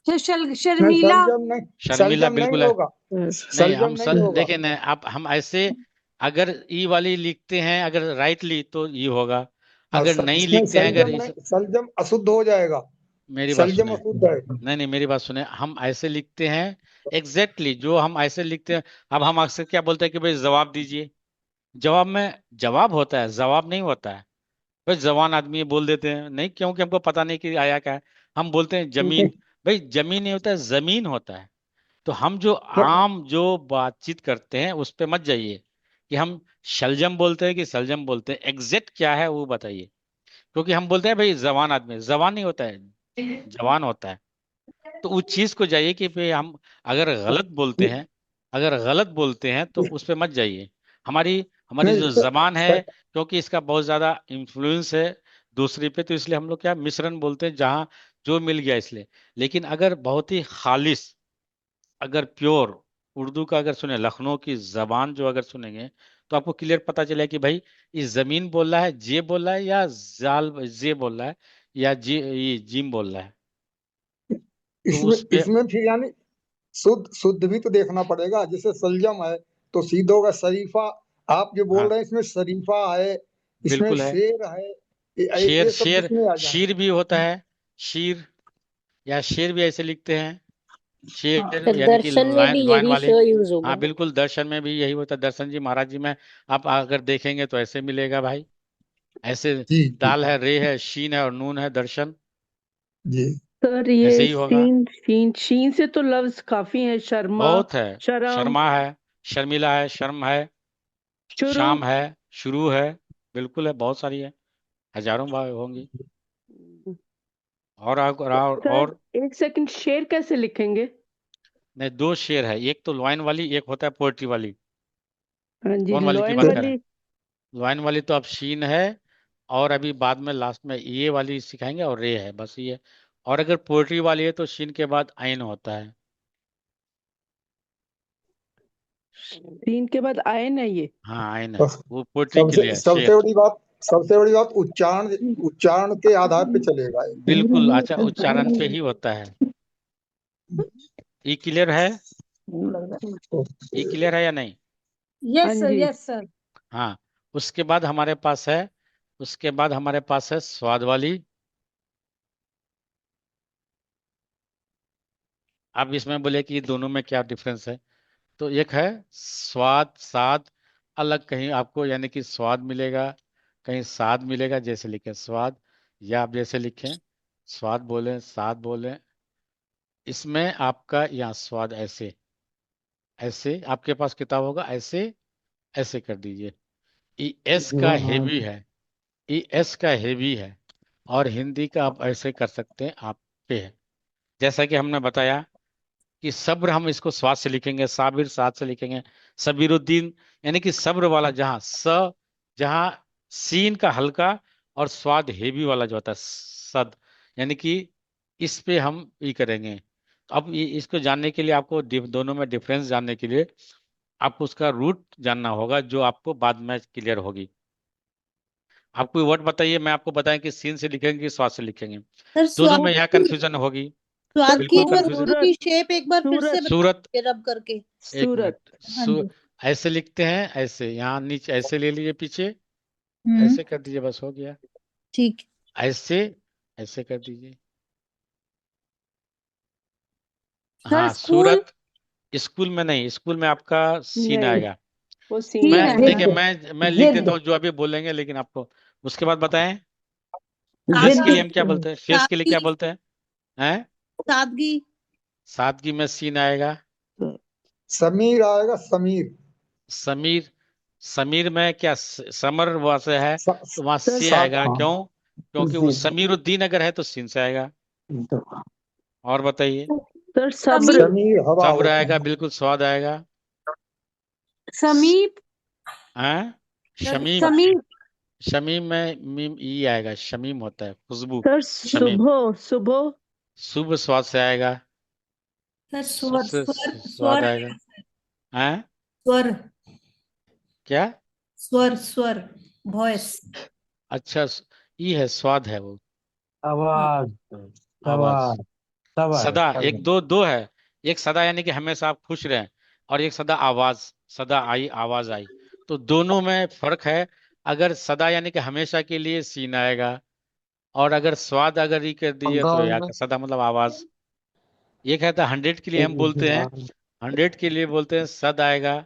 नहीं, शर्मिला, सलजम नहीं, शर्मिला सलजम नहीं बिल्कुल है। होगा, नहीं सलजम हम नहीं होगा। देखें ना, आप हम ऐसे, अगर ई वाली लिखते हैं अगर राइटली तो ये होगा, हाँ, अगर नहीं इसमें लिखते हैं अगर सलजम नहीं, सलजम अशुद्ध हो जाएगा, मेरी बात सलजम सुने, अशुद्ध है। नहीं नहीं मेरी बात सुने, हम ऐसे लिखते हैं एग्जैक्टली जो हम ऐसे लिखते हैं। अब हम अक्सर क्या बोलते हैं कि भाई जवाब दीजिए, जवाब में जवाब होता है, जवाब नहीं होता है। भाई जवान आदमी है, बोल देते हैं नहीं, क्योंकि हमको पता नहीं कि आया क्या है। हम बोलते हैं जमीन, भाई जमीन नहीं होता है, जमीन होता है। तो हम जो आम जो बातचीत करते हैं उस पे मत जाइए कि हम शलजम बोलते हैं कि सलजम बोलते हैं, एग्जैक्ट क्या है वो बताइए। क्योंकि हम बोलते हैं भाई जवान आदमी, जवान नहीं होता है, जवान होता है। तो उस चीज को जाइए कि भाई हम अगर गलत बोलते हैं, अगर गलत बोलते हैं तो उस पे मत जाइए। हमारी हमारी नहीं, जो जबान है, क्योंकि इसका बहुत ज्यादा इन्फ्लुएंस है दूसरी पे, तो इसलिए हम लोग क्या मिश्रण बोलते हैं, जहां जो मिल गया इसलिए। लेकिन अगर बहुत ही खालिश, अगर प्योर उर्दू का अगर सुने, लखनऊ की जबान जो अगर सुनेंगे, तो आपको क्लियर पता चलेगा कि भाई ये जमीन बोल रहा है, जे बोल रहा है, या जाल जे बोल रहा है, या जी ये जिम बोल रहा है। तो इसमें उस पे इसमें फिर यानी शुद्ध शुद्ध भी तो देखना पड़ेगा। जैसे सलजम है तो सीधा होगा शरीफा। आप जो बोल हाँ रहे हैं इसमें शरीफा है, इसमें बिल्कुल है। शेर है, शेर ये सब शेर किसमें आ शीर जाएंगे? भी होता है, शीर, या शेर भी ऐसे लिखते हैं, हाँ, शेर तो यानी कि दर्शन में लाइन भी लाइन यही वाले। श यूज होगा हाँ ना? बिल्कुल, दर्शन में भी यही होता है, दर्शन जी महाराज जी में आप अगर देखेंगे तो ऐसे मिलेगा भाई, ऐसे। जी जी दाल है, रे है, शीन है और नून है, दर्शन, जी। सर ऐसे ये ही होगा। शीन शीन शीन से तो लफ्ज काफी है, शर्मा, बहुत है, शर्म, शर्मा है, शर्मिला है, शर्म है, शुरू। शाम है, शुरू है, बिल्कुल है, बहुत सारी है, हजारों बार होंगी। सर और एक सेकंड, शेर कैसे लिखेंगे? नहीं, दो शेर है, एक तो लाइन वाली, एक होता है पोएट्री वाली। हाँ जी, कौन वाली की लॉइन बात तो कर रहे हैं? वाली। लाइन वाली तो अब शीन है, और अभी बाद में लास्ट में ये वाली सिखाएंगे, और रे है, बस ये। और अगर पोएट्री वाली है तो शीन के बाद आइन होता है। शीन के बाद आए ना ये? हाँ आइन है, बस वो पोएट्री के सबसे लिए है, सबसे शेर। बड़ी बात, सबसे बड़ी बात उच्चारण, उच्चारण के आधार पे चलेगा ये। बिल्कुल, अच्छा उच्चारण पे ही होता है। ई क्लियर है? ई क्लियर है या नहीं? हाँ यस सर, जी। Yes sir. हाँ। उसके बाद हमारे पास है, उसके बाद हमारे पास है स्वाद वाली। अब इसमें बोले कि दोनों में क्या डिफरेंस है, तो एक है स्वाद साद, अलग कहीं आपको यानी कि स्वाद मिलेगा, कहीं साद मिलेगा, जैसे लिखें स्वाद, या आप जैसे लिखें स्वाद बोलें, साद बोलें। इसमें आपका यहाँ स्वाद ऐसे, ऐसे आपके पास किताब होगा, ऐसे ऐसे कर दीजिए। ई एस का हेवी है, ई एस का हेवी है, और हिंदी का आप ऐसे कर सकते हैं, आप पे है। जैसा कि हमने बताया कि सब्र हम इसको स्वाद से लिखेंगे, साबिर साद से लिखेंगे, सबीरुद्दीन, यानी कि सब्र वाला जहाँ जहाँ सीन का हल्का, और स्वाद हेवी वाला जो होता है सद, यानी कि इस पे हम ये करेंगे। तो अब इसको जानने के लिए आपको दोनों में डिफरेंस जानने के लिए आपको उसका रूट जानना होगा, जो आपको बाद में क्लियर होगी। आप कोई वर्ड बताइए, मैं आपको बताएं कि सीन से लिखेंगे कि स्वाद से लिखेंगे, सर दोनों स्वाद में यहाँ की, कंफ्यूजन होगी, स्वाद की बिल्कुल एक बार कंफ्यूजन। वस्तु की शेप एक बार फिर से सूरत, सूरत, बताइए रब करके। एक सूरत। मिनट, हाँ जी। ऐसे लिखते हैं, ऐसे यहाँ नीचे ऐसे ले लीजिए, पीछे हम्म। ऐसे कर दीजिए, बस हो गया। ठीक। ऐसे ऐसे कर दीजिए। सर हाँ स्कूल सूरत, स्कूल में नहीं, स्कूल में आपका सीन नहीं, आएगा। वो सीन सीन मैं है देखिए, ना? मैं लिख देता जिद, हूँ जो अभी बोलेंगे, लेकिन आपको उसके बाद बताएं। फेस के लिए सादगी, हम क्या बोलते हैं, फेस के लिए क्या सादगी, बोलते हैं? हैं? सादगी। सादगी में सीन आएगा। समीर आएगा, समीर। समीर, समीर में क्या समर वहां से है, तो वहां सर से सात, आएगा, हाँ। क्यों? क्योंकि वो समीरुद्दीन अगर है तो सीन से आएगा। और बताइए। सर समीप, सब्र। समीर हवा सब्र होता आएगा, है। बिल्कुल, स्वाद आएगा। समीप, हैं? शमीम, समीप, शमीम में मीम ई आएगा, शमीम होता है खुशबू, सर शमीम। सुबह, सुबह। शुभ स्वाद से आएगा, सर स्वर, से स्वर, स्वाद स्वर आएगा। आएगा सर। हैं? स्वर, क्या? स्वर, स्वर, वॉइस। अच्छा, ई है, स्वाद है वो, आवाज, आवाज। सवाल, सबर, सदा, एक सबर। दो दो है, एक सदा यानी कि हमेशा आप खुश रहें, और एक सदा आवाज, सदा आई आवाज आई, तो दोनों में फर्क है। अगर सदा यानी कि हमेशा के लिए सीन आएगा, और अगर स्वाद अगर ये कर दिए तो या सदा मतलब आवाज। ये कहता है 100 के लिए हम बोलते हैं, 100 के लिए बोलते हैं सद आएगा,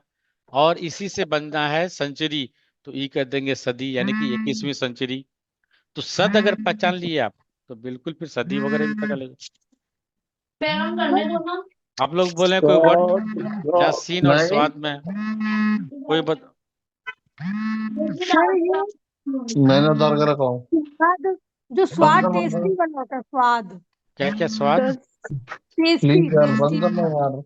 और इसी से बनना है सेंचुरी, तो ई कर देंगे सदी, यानी कि 21वीं सेंचुरी। तो सद अगर पहचान लिए आप, तो बिल्कुल फिर सदी वगैरह भी पता लगेगा। आप लोग बोले कोई वर्ड जहाँ सीन और नहीं, स्वाद में कोई सर ये मैंने उतार के रखा हूँ। स्वाद, जो बंद स्वाद कर, बंद टेस्टी कर, बना होता है, स्वाद क्या क्या स्वाद? सर टेस्टी, प्लीज यार, टेस्टी बंद करना यार।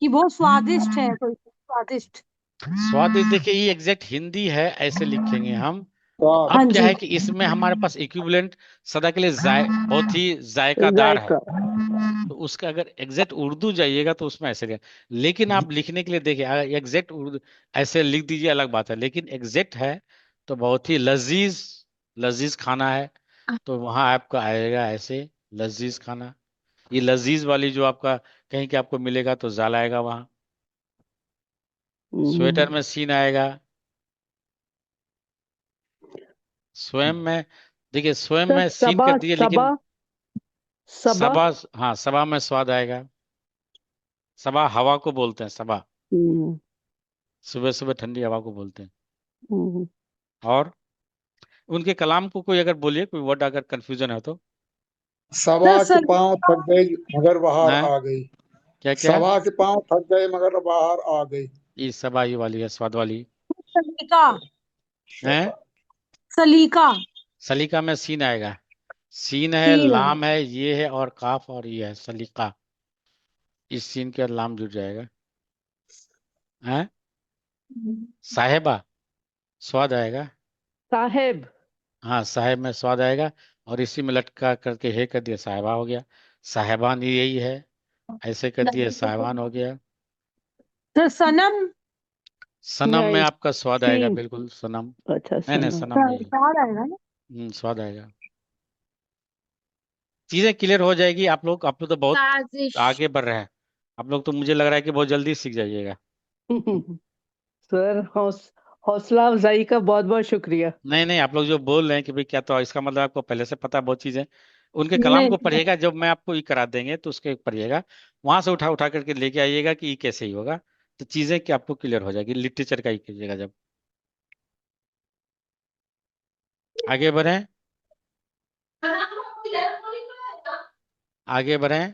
कि बहुत स्वादिष्ट है, कोई स्वादिष्ट। स्वाद देखिए, ये एग्जैक्ट हिंदी है, ऐसे लिखेंगे हम, स्वाद हाँ अब क्या जी है कि इसमें हमारे पास इक्विवेलेंट सदा के लिए बहुत ही जायकादार है, जायका। तो उसका अगर एग्जैक्ट उर्दू जाइएगा तो उसमें ऐसे लेकिन आप लिखने के लिए देखिए, अगर एग्जैक्ट उर्दू ऐसे लिख दीजिए अलग बात है, लेकिन एग्जैक्ट है तो बहुत ही लजीज, लजीज खाना है, तो वहां आपका आएगा ऐसे लजीज खाना। ये लजीज वाली जो आपका कहीं के आपको मिलेगा तो जाल आएगा वहां। स्वेटर में सीन आएगा। स्वयं में देखिए, स्वयं सर में सीन सबा कर दिए, सबा लेकिन सबा। सबा, हाँ सबा में स्वाद आएगा। सबा हवा को बोलते हैं, सबा हम्म, सुबह सुबह ठंडी हवा को बोलते हैं। हम्म। और उनके कलाम को कोई अगर बोलिए, कोई वर्ड अगर कंफ्यूजन है तो। सभा सर के पांव थक गई मगर बाहर हैं? आ गई। क्या क्या? सभा के पांव थक गए मगर बाहर आ गई। ये सबा ये वाली है, स्वाद वाली सलीका, है। सलीका, सलीका में सीन आएगा। सीन है, सीन है। लाम है, ये है, और काफ, और ये है सलीका। इस सीन के लाम जुड़ जाएगा। हैं? साहेबा, स्वाद आएगा। साहेब। हाँ साहेब में स्वाद आएगा, और इसी में लटका करके हे कर दिया, साहेबा हो गया। साहेबान यही है, ऐसे कर दिए साहेबान हो गया। सर सनम, सनम में नहीं, आपका स्वाद आएगा, सीन। बिल्कुल सनम। अच्छा नहीं नहीं, सनम। सनम नहीं है। स्वाद आएगा ना। स्वाद आएगा। चीजें क्लियर हो जाएगी। आप लोग तो बहुत साजिश, आगे बढ़ रहे हैं। आप लोग तो मुझे लग रहा है कि बहुत जल्दी सीख जाइएगा। सर हौसला अफजाई का बहुत बहुत शुक्रिया। नहीं नहीं, आप लोग जो बोल रहे हैं कि भाई क्या, तो इसका मतलब आपको पहले से पता है बहुत चीजें। उनके कलाम नहीं को पढ़िएगा, जब मैं आपको ये करा देंगे तो उसके पढ़िएगा, वहां से उठा उठा करके लेके आइएगा कि ये कैसे ही होगा, तो चीजें कि आपको क्लियर हो जाएगी। लिटरेचर का ही कीजिएगा जब। आगे बढ़ें, आगे बढ़ें।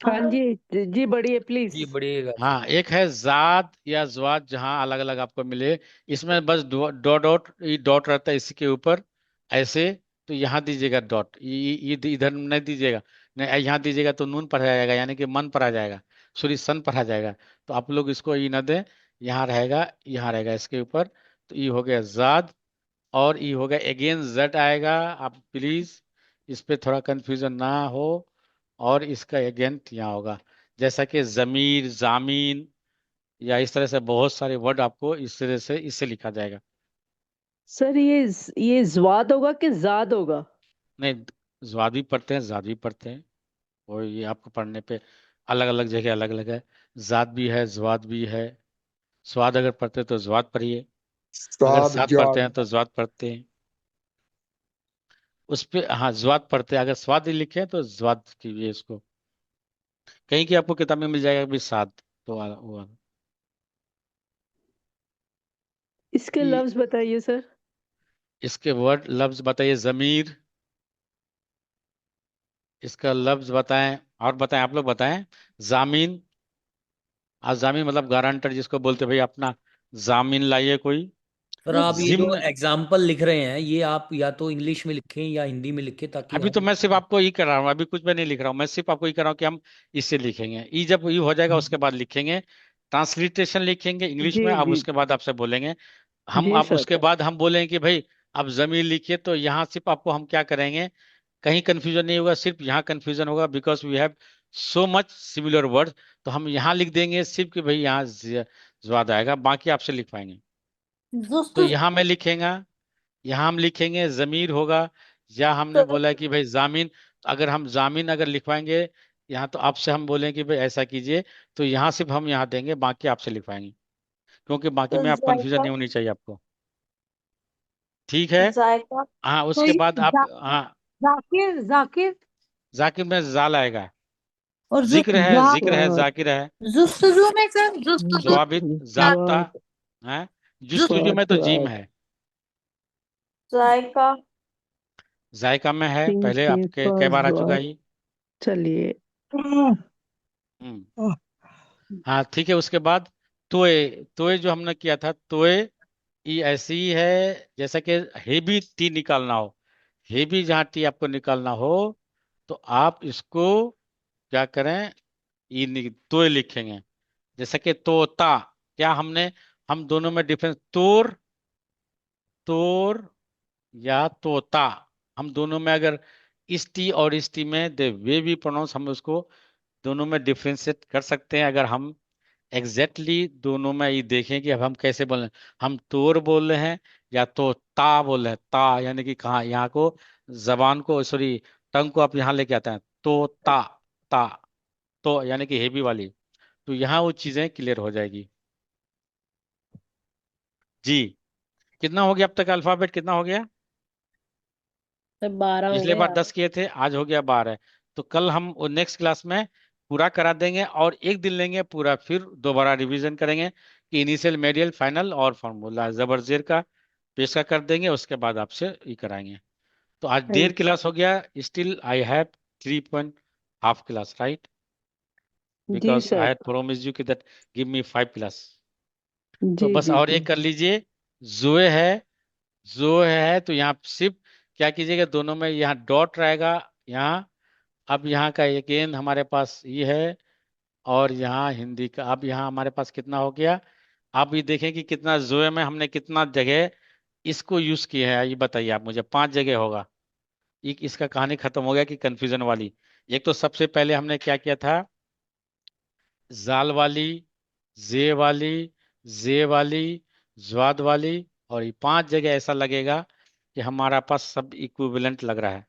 हाँ जी जी, बढ़िए प्लीज। Ji बढ़िएगा sir. हाँ, एक है जात या ज्वात, जहां अलग अलग आपको मिले। इसमें बस डॉट डॉट, ये डॉट रहता है इसी के ऊपर ऐसे, तो यहाँ दीजिएगा डॉट, ये इधर नहीं दीजिएगा। नहीं, यहाँ दीजिएगा तो नून पढ़ा जाएगा, यानी कि मन पढ़ा जाएगा, सॉरी सन पढ़ा जाएगा। तो आप लोग इसको ई न दें, यहाँ रहेगा, यहाँ रहेगा इसके ऊपर। तो ये हो गया जाद, और ये हो गया अगेन जट आएगा। आप प्लीज इस पे थोड़ा कंफ्यूजन ना हो, और इसका अगेंस्ट यहाँ होगा, जैसा कि जमीर, जामीन, या इस तरह से बहुत सारे वर्ड आपको इस तरह से इससे लिखा जाएगा। सर ये ज्वाद होगा कि जाद होगा? नहीं, ज्वाद भी पढ़ते हैं, जाद भी पढ़ते हैं, और ये आपको पढ़ने पे अलग अलग जगह अलग अलग है। जाद भी है, ज्वाद भी है। स्वाद अगर पढ़ते हैं तो ज्वाद पढ़िए, अगर स्वाद साथ पढ़ते जात। हैं तो ज्वाद पढ़ते हैं। उस पे हाँ ज्वाद पढ़ते हैं, अगर स्वाद ही लिखे तो ज्वाद कीजिए इसको। कहीं की आपको किताब में मिल जाएगा भी साद, तो वो इसके ये- लफ्ज बताइए सर। इसके वर्ड लफ्ज बताइए। जमीर, इसका लफ्ज बताएं, और बताएं, आप लोग बताएं। जामीन, आज जामीन मतलब गारंटर जिसको बोलते हैं, भाई अपना जामीन लाइए कोई। सर आप ये जो जिम्न, एग्जाम्पल लिख रहे हैं ये आप या तो इंग्लिश में लिखें या हिंदी में लिखें ताकि अभी हम। तो मैं सिर्फ आपको ये कर रहा हूँ, अभी कुछ मैं नहीं लिख रहा हूँ, मैं सिर्फ आपको ये कर रहा हूँ कि हम इससे लिखेंगे। ये जब ये हो जाएगा उसके बाद लिखेंगे, ट्रांसलिट्रेशन लिखेंगे इंग्लिश जी में, अब जी उसके बाद आपसे बोलेंगे हम। जी अब सर। उसके बाद हम बोलेंगे कि भाई अब जमीन लिखिए, तो यहाँ सिर्फ आपको हम क्या करेंगे, कहीं कंफ्यूजन नहीं होगा, सिर्फ यहाँ कंफ्यूजन होगा, because we have so much similar word. तो हम यहाँ लिख देंगे सिर्फ कि भाई यहाँ ज्वाद आएगा, बाकी आपसे लिख पाएंगे। तो जुस्तु यहाँ मैं लिखेगा, यहाँ हम लिखेंगे जमीर होगा, या हमने बोला कि भाई जामीन, तो अगर हम जामीन अगर लिखवाएंगे यहाँ, तो आपसे हम बोलें कि भाई ऐसा कीजिए, तो यहाँ सिर्फ हम यहाँ देंगे, बाकी आपसे लिखवाएंगे, क्योंकि बाकी में आप कंफ्यूजन जायका, नहीं होनी चाहिए आपको। ठीक है। जायका। हाँ, तो उसके ये बाद आप, हाँ जाकिर, जाकिर जाकिर में जाल आएगा। और जिक्र है, जाकिर है। जुस्तुजु में सर जुस्तुजु जवाबित, जाब्ता स्वाद। है। जुस्तुजु जुस्तु में स्वाद तो जिम स्वाद। है। जायका, जायका में है, तीन पहले सीन आपके कई बार आ चुका स्वाद। ही। चलिए। हम्म। हाँ ठीक है, उसके बाद तोय, तोय जो हमने किया था, तोय ये ऐसी ही है जैसा कि हेबी टी निकालना हो। हेबी जहाँ टी आपको निकालना हो, तो आप इसको क्या करें, तोय लिखेंगे। जैसा कि तोता, क्या हमने, हम दोनों में डिफरेंस, तोर तोर या तोता, हम दोनों में अगर इस टी और इस टी में द वे वी प्रोनाउंस, हम उसको दोनों में डिफ्रेंशिएट कर सकते हैं। अगर हम एग्जैक्टली दोनों में ये देखें कि अब हम कैसे बोल रहे हैं, हम तोर बोल रहे हैं या तो ता बोल रहे हैं, ता यानी कि कहाँ, यहाँ को जबान को, सॉरी टंग को आप यहाँ लेके आते हैं, तो ता, ता, तो यानी कि हेवी वाली, तो यहाँ वो चीजें क्लियर हो जाएगी। जी, कितना हो गया अब तक अल्फाबेट, कितना हो गया? तो 12 हो पिछले गए बार 10 किए थे, आज हो गया 12। तो कल हम नेक्स्ट क्लास में पूरा करा देंगे और एक दिन लेंगे पूरा, फिर दोबारा रिवीजन करेंगे कि इनिशियल, मीडियल, फाइनल और फॉर्मूला जबर जेर का पेशा कर देंगे, उसके बाद आपसे ये कराएंगे। तो आज 1.5 क्लास हो गया, still I have 3.5 class, right? जी because I sir. Had promise you कि दैट गिव मी 5 क्लास। तो जी बस जी और जी। एक कर लीजिए, जोए है, जो है तो यहाँ सिर्फ क्या कीजिएगा, दोनों में यहाँ डॉट रहेगा यहाँ। अब यहाँ का अगेन हमारे पास ये है, और यहाँ हिंदी का, अब यहाँ हमारे पास कितना हो गया। आप ये देखें कि कितना जोए में हमने कितना जगह इसको यूज किया है, ये बताइए आप मुझे। 5 जगह होगा। एक इसका कहानी खत्म हो गया कि कंफ्यूजन वाली। एक तो सबसे पहले हमने क्या किया था, जाल वाली, जे वाली, जे वाली, ज्वाद वाली, और ये 5 जगह ऐसा लगेगा कि हमारा पास सब इक्विवेलेंट लग रहा है।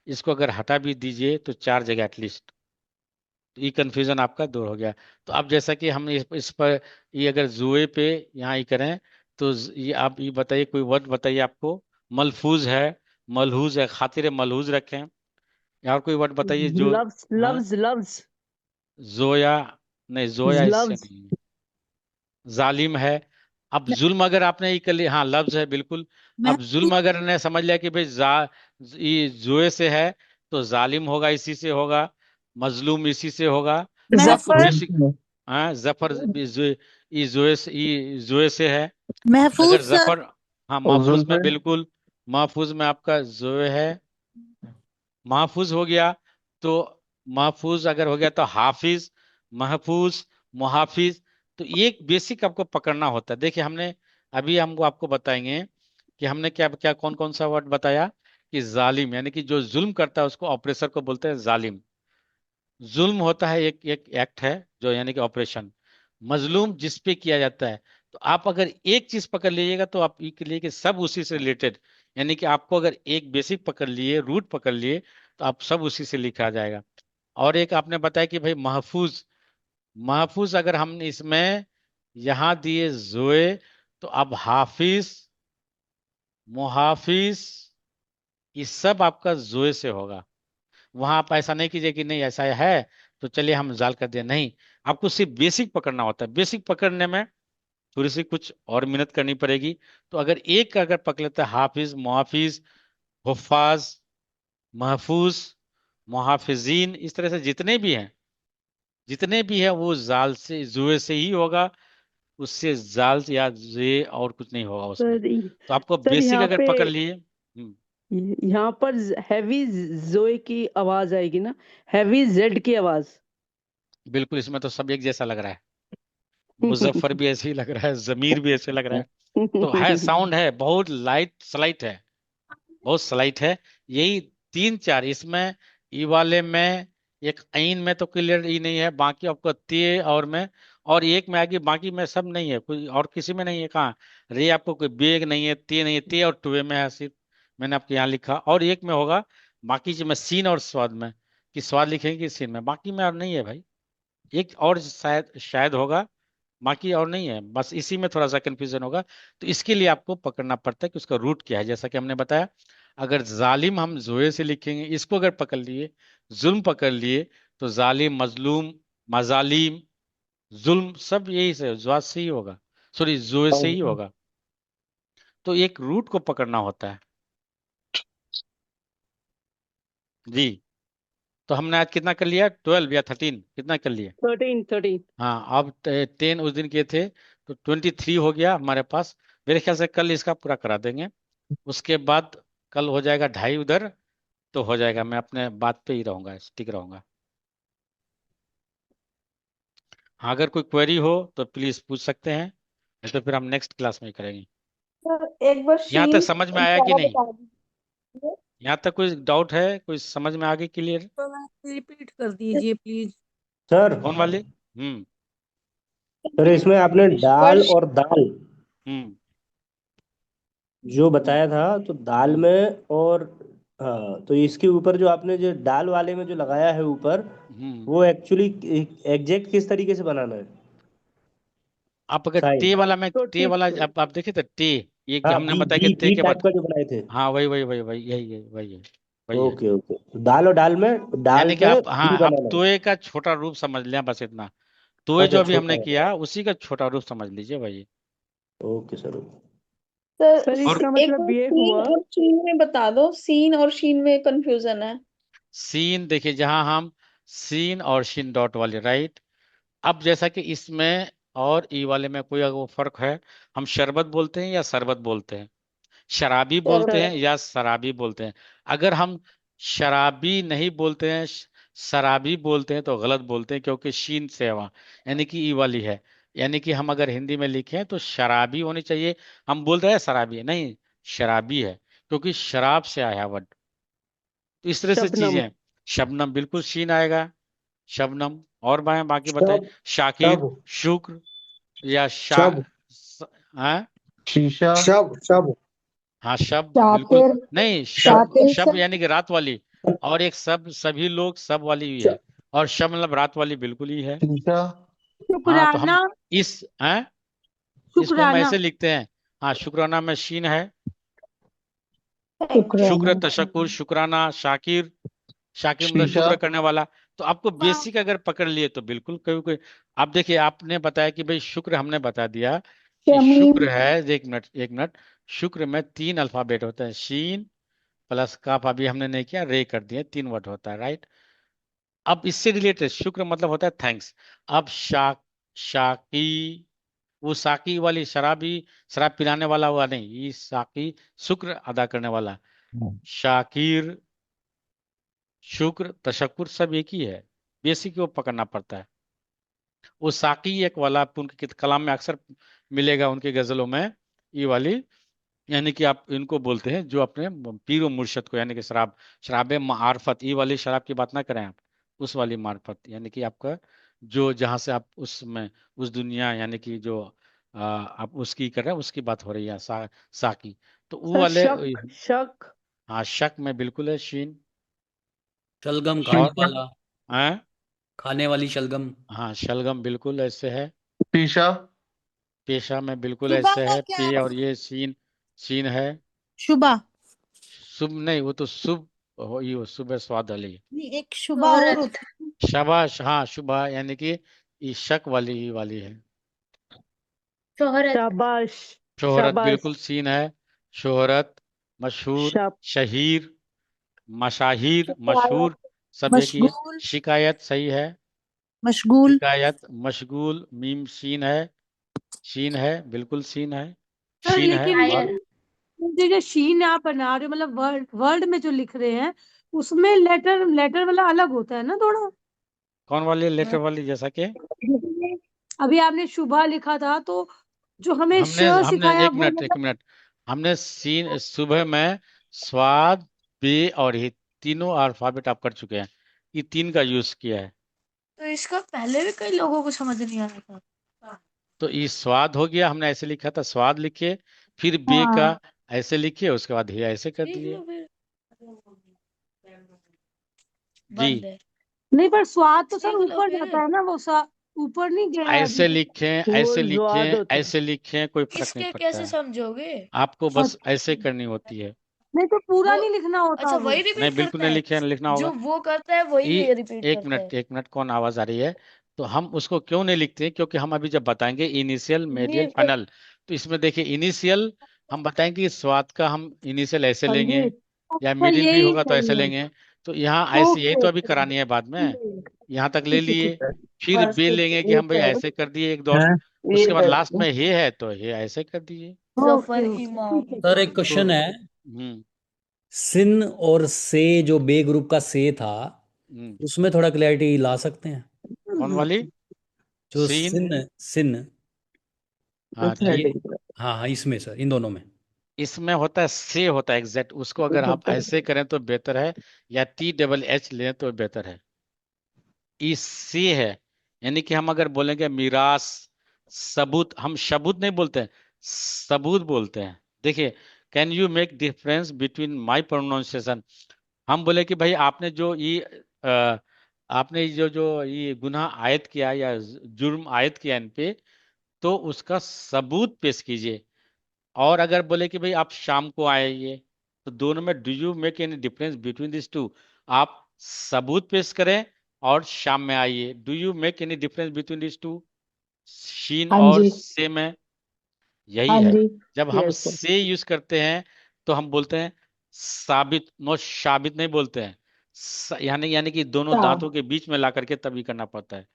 इसको अगर हटा भी दीजिए तो 4 जगह एटलीस्ट, तो ये कंफ्यूजन आपका दूर हो गया। तो अब जैसा कि हम इस पर ये अगर जुए पे यहाँ ये करें, तो ये आप ये बताइए, कोई वर्ड बताइए आपको। मलफूज है, मलहूज है, खातिर मलहूज रखें, या और कोई वर्ड बताइए जो। लव्स हाँ, लव्स लव्स जोया, नहीं जोया इससे लव्स। नहीं है। जालिम है। अब जुल्म अगर आपने ये कर लिया, हाँ लफ्ज है बिल्कुल। अब महफूज जुल्म अगर ने समझ लिया कि भाई ये जुए से है, तो जालिम होगा, इसी से होगा। मजलूम इसी से होगा। तो आपको महफूज बेसिक, हाँ जफर ये जुए से है। महफूज अगर सर। जफर, हाँ महफूज में बिल्कुल, महफूज में आपका जुए है, महफूज हो गया। तो महफूज अगर हो गया तो हाफिज, महफूज, मुहाफिज। तो ये एक बेसिक आपको पकड़ना होता है। देखिए हमने अभी हमको आपको बताएंगे कि हमने क्या क्या कौन कौन सा वर्ड बताया, कि जालिम यानी कि जो जुल्म करता है उसको ऑपरेसर को बोलते हैं जालिम। जुल्म होता है एक एक एक्ट है जो, यानी कि ऑपरेशन। मजलूम जिस पे किया जाता है। तो आप अगर एक चीज पकड़ लीजिएगा तो आप ये लिए कि सब उसी से रिलेटेड, यानी कि आपको अगर एक बेसिक पकड़ लिए, रूट पकड़ लिए, तो आप सब उसी से लिखा जाएगा। और एक आपने बताया कि भाई महफूज, महफूज अगर हम इसमें यहां दिए जोए, तो अब हाफिज, मुहाफिज, ये सब आपका जोए से होगा। वहां आप ऐसा नहीं कीजिए कि नहीं ऐसा है तो चलिए हम जाल कर दिया, नहीं। आपको सिर्फ बेसिक पकड़ना होता है। बेसिक पकड़ने में थोड़ी सी कुछ और मेहनत करनी पड़ेगी। तो अगर एक अगर पकड़ लेता है, हाफिज, मुहाफिज, हुफ्फाज, महफूज, मुहाफिजीन, इस तरह से जितने भी हैं, जितने भी हैं वो जाल से, जुए से ही होगा। उससे जाल या जे और कुछ नहीं होगा उसमें। सर तो आपको सर बेसिक यहाँ अगर पे, पकड़ लिए। यहाँ पर हैवी जोए की आवाज आएगी ना, हैवी जेड की आवाज। बिल्कुल, इसमें तो सब एक जैसा लग रहा है। मुजफ्फर भी ऐसे ही लग रहा है, जमीर भी ऐसे लग रहा है। तो है, साउंड है, बहुत लाइट स्लाइट है, बहुत स्लाइट है। यही 3 4 इसमें, ई वाले में, एक ऐन में तो क्लियर ही नहीं है, बाकी आपको ते और में, और एक में आगे, बाकी में सब नहीं है, कोई और किसी में नहीं है। कहाँ रे, आपको कोई बेग नहीं है, ते नहीं है, ते और टुए में है सिर्फ, मैंने आपके यहाँ लिखा। और एक में होगा, बाकी जो में सीन और स्वाद में, कि स्वाद लिखेंगे कि सीन में, बाकी में और नहीं है भाई। एक और शायद शायद होगा, बाकी और नहीं है। बस इसी में थोड़ा सा कंफ्यूजन होगा। तो इसके लिए आपको पकड़ना पड़ता है कि उसका रूट क्या है। जैसा कि हमने बताया, अगर जालिम हम जोए से लिखेंगे, इसको अगर पकड़ लिए, जुल्म पकड़ लिए, तो जालिम, मजलूम, मजालिम, जुल्म सब यही से ज्वाद से ही होगा, सॉरी जोए से ही होगा। तो एक रूट को पकड़ना होता है। जी, तो हमने आज कितना कर लिया, 12 या 13, कितना कर लिया? 13 13। हाँ, अब 10 उस दिन किए थे, तो 23 हो गया हमारे पास। मेरे ख्याल से कल इसका पूरा करा देंगे। उसके बाद कल हो जाएगा 2:30 उधर, तो हो जाएगा। मैं अपने बात पे ही रहूंगा, स्टिक रहूंगा। हाँ, अगर कोई क्वेरी हो तो प्लीज पूछ सकते हैं, नहीं तो फिर हम नेक्स्ट क्लास में ही करेंगे। सर एक बार यहाँ तक शीन समझ में आया कि दोबारा नहीं? बता दीजिए। यहाँ तक कोई डाउट है? कोई समझ में आ गई क्लियर? रिपीट कर दीजिए प्लीज। सर कौन वाली? सर इसमें आपने डाल और दाल हम्म जो बताया था, तो दाल में और हाँ, तो इसके ऊपर जो आपने जो दाल वाले में जो लगाया है ऊपर, हम्म वो एक्चुअली एग्जैक्ट किस तरीके से बनाना है आप अगर साइन? टे वाला में तो टे ठीक वाला है। आप देखे तो टे, ये हाँ, हमने बी बताया कि बी टे बी के टाइप बाद, का जो बनाए थे। हाँ वही यही है, वही है, वही है। ओके ओके, तो दाल और दाल में, दाल यानी कि पे आप, बी हाँ, आप बनाना है। तोए का छोटा रूप समझ लें, बस इतना। तोए जो अच्छा, अभी छोटा हमने है। किया उसी का छोटा रूप समझ लीजिए, वही। Okay sir, okay. Sir sir और इसका एक मतलब बार ये सीन हुआ। और शीन में बता दो, सीन और शीन में कंफ्यूजन है। सीन देखिए, जहां हम सीन और शीन डॉट वाले, राइट। अब जैसा कि इसमें और ई वाले में कोई अगर वो फर्क है, हम शरबत बोलते हैं या शरबत बोलते हैं, शराबी बोलते शरबत। हैं या शराबी बोलते हैं। अगर हम शराबी नहीं बोलते हैं, शराबी बोलते हैं, तो गलत बोलते हैं, क्योंकि शीन से है वहाँ, यानी कि ई वाली है। यानी कि हम अगर हिंदी में लिखें तो शराबी होनी चाहिए, हम बोलते हैं शराबी, नहीं, शराबी है, क्योंकि शराब से आया वर्ड। तो इस तरह से चीजें शबनम। हैं। शबनम बिल्कुल शीन आएगा, शबनम। और बाकी बताएं। शब शाकिर, शब शुक्र, या शब हाँ, शीशा। शब शब हाँ शब बिल्कुल। शातिर। नहीं, शब, शब शातिर शब से यानी कि रात वाली। और एक सब, सभी लोग, सब वाली भी है। और शब मतलब रात वाली बिल्कुल ही है। शीशा। हाँ, तो हम शुक्राना। इस हैं, इसको हम शुक्राना। ऐसे लिखते हैं। हाँ, शुक्राना में शीन है। Thank you. शुक्र, शुक्राना। तशक्कुर, शुक्राना, शाकिर, शाकिर मतलब शीशा। शुक्र करने वाला। तो आपको बेसिक अगर पकड़ लिए तो बिल्कुल कोई कोई। आप देखिए, आपने बताया कि भाई शुक्र, हमने बता दिया कि शमीम। शुक्र है, एक मिनट एक मिनट, शुक्र में 3 अल्फाबेट होते हैं, शीन प्लस काफ, अभी हमने नहीं किया, रे कर दिए, 3 वर्ड होता है, राइट। अब इससे रिलेटेड शुक्र मतलब होता है थैंक्स। अब शाकी, वो साकी वाली शराबी, शराब पिलाने वाला हुआ नहीं, ये साकी, शुक्र अदा करने वाला। शाकिर, शुक्र, तशक्कुर सब एक ही है, बेसिक वो पकड़ना पड़ता है। वो साकी एक वाला आपको उनके कलाम में अक्सर मिलेगा, उनके गजलों में, ये वाली। यानी कि आप इनको बोलते हैं जो अपने पीर और मुर्शद को, यानी कि शराब, शराब मार्फत, ये वाली शराब की बात ना करें आप, उस वाली मार्फत, यानी कि आपका जो, जहां से आप उसमें, उस दुनिया, यानी कि जो आप उसकी कर रहे हैं, उसकी बात हो रही है, साकी। तो वो सर वाले। शक शक। हाँ, शक में बिल्कुल है शीन। शलगम खाने और वाला, हाँ, खाने वाली शलगम। हाँ शलगम बिल्कुल ऐसे है। शीशा। पेशा में बिल्कुल शुभा ऐसे का है, क्या पे है? और ये सीन, सीन है। शुभा। शुभ नहीं, वो तो शुभ हो, ये शुभ है, स्वाद वाली। नहीं, एक शुभा और होता है। शाबाश, हाँ शुभ, यानी कि ये शक वाली ही वाली है। शाबाश। शोहरत शाबाश। बिल्कुल सीन है। शोहरत, मशहूर, शाब शहीर, मशाहिर, शिकायत। मशहूर, सब एक ही है। मशगूल। शिकायत सही है। मशगूल। शिकायत, मशगूल, मीम शीन है, शीन है, बिल्कुल सीन है, सर शीन है। लेकिन और ये जो शीन आप बना रहे हो, मतलब वर्ड वर्ड में जो लिख रहे हैं, उसमें लेटर लेटर वाला अलग होता है ना थोड़ा। कौन वाली, लेटर वाली, जैसा कि जैसे अभी आपने शुभा लिखा था, तो जो हमें हमने श हमने सिखाया एक वो मिनट एक मतलब। मिनट, हमने सीन सुबह में स्वाद, बे और ही, तीनों अल्फाबेट आप कर चुके हैं, ये 3 का यूज किया है। तो इसका पहले भी कई लोगों को समझ नहीं आया था। तो ये स्वाद हो गया, हमने ऐसे लिखा था, स्वाद लिखिए, फिर बे का हाँ ऐसे लिखिए, उसके बाद ही ऐसे कर देख दिए। लो फिर। जी, नहीं, पर स्वाद तो सर ऊपर जाता है ना, वो ऊपर नहीं गया है अभी ऐसे तक। लिखें, वो ऐसे ज्वाद लिखें, होता है। ऐसे लिखें, कोई फर्क नहीं इसके पड़ता कैसे है। समझोगे? आपको बस ऐसे अच्छा, करनी होती है। नहीं तो पूरा वो नहीं लिखना होता अच्छा, वो। वही नहीं, रिपीट बिल्कुल करता नहीं है, लिखे, लिखना जो होगा। वो करता है वही ये ये रिपीट एक करता मिनट है। एक मिनट, कौन आवाज आ रही है? तो हम उसको क्यों नहीं लिखते? क्योंकि हम अभी जब बताएंगे इनिशियल, ये मीडियल, फाइनल, तो इसमें देखिए इनिशियल, हम बताएंगे कि स्वाद का हम इनिशियल ऐसे हाँ लेंगे, जी। या अच्छा, मिडिल भी यही होगा तो सही ऐसे है। लेंगे। तो यहाँ ऐसे, यही ओके तो अभी ओके। करानी है बाद में। यहाँ तक ले ठीक है लिए, ठीक है। फिर बस बे ठीक लेंगे है, कि ये हम भाई कर ऐसे कर दिए एक दौर, हैं? उसके बाद लास्ट में हे है तो हे ऐसे कर दिए। जफर ओके ओके, इमाम। ठीक है सर ठीक एक है। तो क्वेश्चन है, सिन और से, जो बे ग्रुप का से था, हम्म, उसमें थोड़ा क्लैरिटी ला सकते हैं? कौन वाली? जो सीन, सिन सिन हाँ ये, ठीक। हाँ हाँ, इसमें सर, इन दोनों में। इसमें होता है से, होता है एग्जैक्ट, उसको अगर आप ऐसे करें तो बेहतर है, या THH लें तो बेहतर है। इससे है, यानी कि हम अगर बोलेंगे मीरास, सबूत, हम सबूत नहीं बोलते हैं, सबूत बोलते हैं। देखिए, can you make difference between my pronunciation. हम बोले कि भाई आपने जो ये आपने जो जो ये गुनाह आयत किया या जुर्म आयत किया इन पे, तो उसका सबूत पेश कीजिए। और अगर बोले कि भाई आप शाम को आइए, तो दोनों में do you make any difference between this two, आप सबूत पेश करें और शाम में आइए, do you make any difference between this two, शीन हाँ और जी। से में यही हाँ है। जी। जब हम यस सर। से यूज करते हैं तो हम बोलते हैं साबित, नो साबित नहीं बोलते हैं, यानी कि दोनों सा दांतों के बीच में ला करके तभी करना पड़ता है।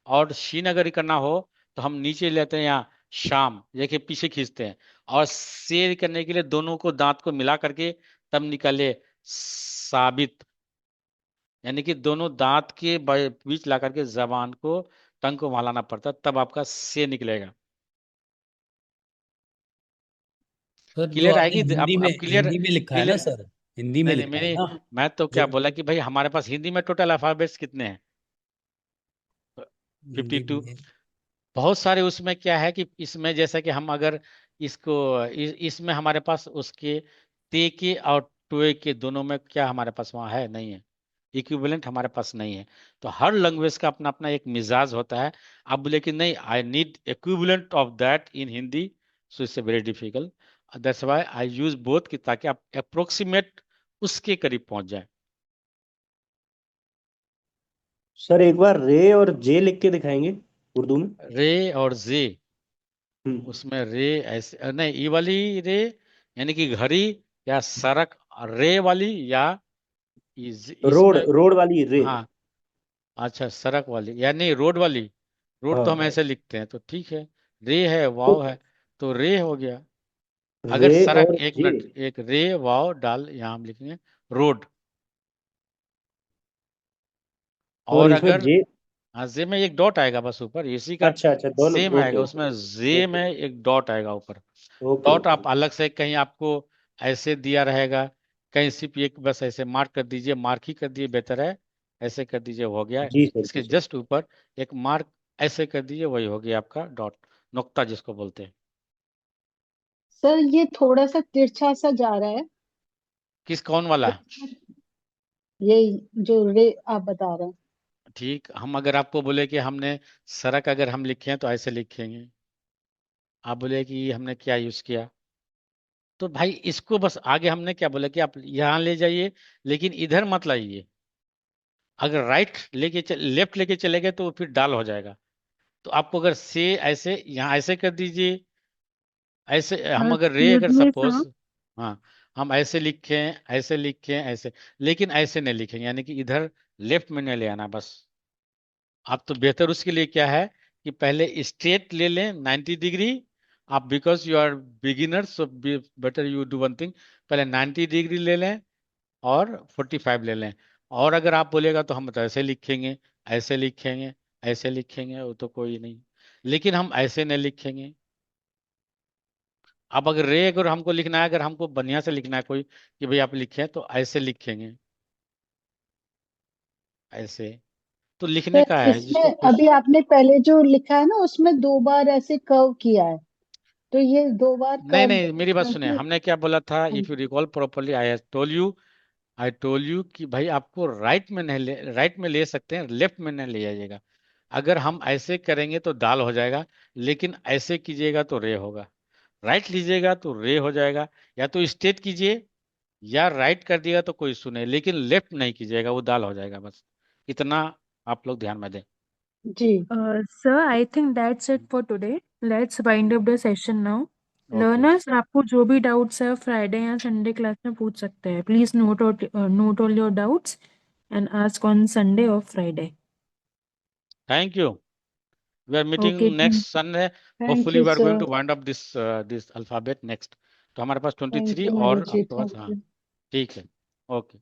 और शीन अगर करना हो तो हम नीचे लेते हैं, यहाँ शाम देखिए पीछे खींचते हैं, और से करने के लिए दोनों को दांत को मिला करके तब निकाले साबित, यानी कि दोनों दांत के बीच ला करके जबान को, टंग को हिलाना पड़ता है, तब आपका से निकलेगा। सर जो क्लियर आपने आएगी हिंदी में अब क्लियर, हिंदी में लिखा है ना क्लियर। सर, हिंदी में नहीं नहीं, लिखा है मेरी, ना मैं तो जो क्या बोला कि भाई हमारे पास हिंदी में टोटल अल्फाबेट्स कितने हैं, हिंदी 52। में बहुत सारे उसमें क्या है कि इसमें जैसे कि हम अगर इसको इसमें हमारे पास उसके ते के और टोए के दोनों में क्या हमारे पास वहाँ है, नहीं है, इक्विवेलेंट हमारे पास नहीं है। तो हर लैंग्वेज का अपना अपना एक मिजाज होता है। अब बोले कि नहीं, I need equivalent of that in Hindi, so it's very difficult, that's why I use both, कि ताकि आप अप्रोक्सीमेट उसके करीब पहुंच जाए। सर एक बार रे और जे लिख के दिखाएंगे उर्दू में। रे और जे, हम्म। उसमें रे ऐसे नहीं, ई वाली रे यानी कि घड़ी या सड़क, रे वाली या रोड, इसमें, रोड वाली रे। हाँ, अच्छा सड़क वाली या नहीं, रोड वाली, रोड तो हम हाँ, ऐसे लिखते हैं तो ठीक है, रे है तो वाव है, तो रे हो गया। अगर रे सड़क, और एक जे। मिनट, एक रे वाव डाल यहाँ हम लिखेंगे रोड, और और इसमें अगर, जे। हाँ जे में एक डॉट आएगा बस ऊपर, इसी का अच्छा अच्छा, दोनों, सेम ओके आएगा, ओके। उसमें जे ओके में एक डॉट आएगा ऊपर। Okay dot okay. आप अलग से कहीं आपको ऐसे दिया रहेगा, कहीं सिर्फ एक बस ऐसे मार्क कर दीजिए, मार्क ही कर दिए बेहतर है, ऐसे कर दीजिए हो गया। जी सर, इसके जी सर। जस्ट ऊपर एक मार्क ऐसे कर दीजिए, वही हो गया आपका डॉट, नुक्ता जिसको बोलते हैं। सर ये थोड़ा सा तिरछा सा जा रहा है। किस, कौन वाला? ये जो रे आप बता रहे हैं। ठीक, हम अगर आपको बोले कि हमने सड़क अगर हम लिखे हैं तो ऐसे लिखेंगे, आप बोले कि हमने क्या यूज किया, तो भाई इसको बस आगे हमने क्या बोला कि आप यहाँ ले जाइए, लेकिन इधर मत लाइए। अगर राइट लेके लेफ्ट लेके चले गए तो फिर डाल हो जाएगा। तो आपको अगर से ऐसे यहाँ ऐसे कर दीजिए, ऐसे हम अगर रे एक्सक्यूज अगर मी सपोज, सर, हाँ, हम ऐसे लिखें, ऐसे लिखें, ऐसे, लेकिन ऐसे नहीं लिखेंगे, यानी कि इधर लेफ्ट में नहीं ले आना बस। आप तो बेहतर उसके लिए क्या है कि पहले स्ट्रेट ले लें 90 डिग्री, आप because you are beginner, so better you do one thing, पहले 90 डिग्री ले लें और 45 ले लें। और अगर आप बोलेगा तो हम तो ऐसे लिखेंगे, ऐसे लिखेंगे, ऐसे लिखेंगे, वो तो कोई नहीं, लेकिन हम ऐसे नहीं लिखेंगे। अब अगर रे अगर हमको लिखना है, अगर हमको बढ़िया से लिखना है कोई कि भाई आप लिखें, तो ऐसे लिखेंगे, ऐसे, तो लिखने सर का है इसमें जिसको अभी खुश। आपने पहले जो लिखा है ना उसमें 2 बार ऐसे कर्व किया है, तो ये 2 बार नहीं कर्व नहीं, मेरी बात सुने, क्योंकि हमने क्या बोला था, if you recall properly, I told you कि भाई आपको राइट में नहीं ले, राइट में ले सकते हैं, लेफ्ट में नहीं ले जाइएगा। अगर हम ऐसे करेंगे तो दाल हो जाएगा, लेकिन ऐसे कीजिएगा तो रे होगा। राइट लीजिएगा तो रे हो जाएगा, या तो स्ट्रेट कीजिए या राइट कर दिएगा तो कोई इशू नहीं, लेकिन लेफ्ट नहीं कीजिएगा, वो दाल हो जाएगा बस। इतना आप लोग ध्यान में दें। जी। Sir I think that's it for today, let's wind up the session now. Okay, learners, आपको जो भी डाउट्स है फ्राइडे या संडे क्लास में पूछ सकते हैं, please note all your doubts and ask on Sunday or Friday. Thank you. We are meeting Okay, next Sunday, thank hopefully you we are going sir. To wind up this this alphabet next. तो हमारे पास thank 23 you और मनीष जी, आपके पास, thank हाँ, you. ठीक है, okay.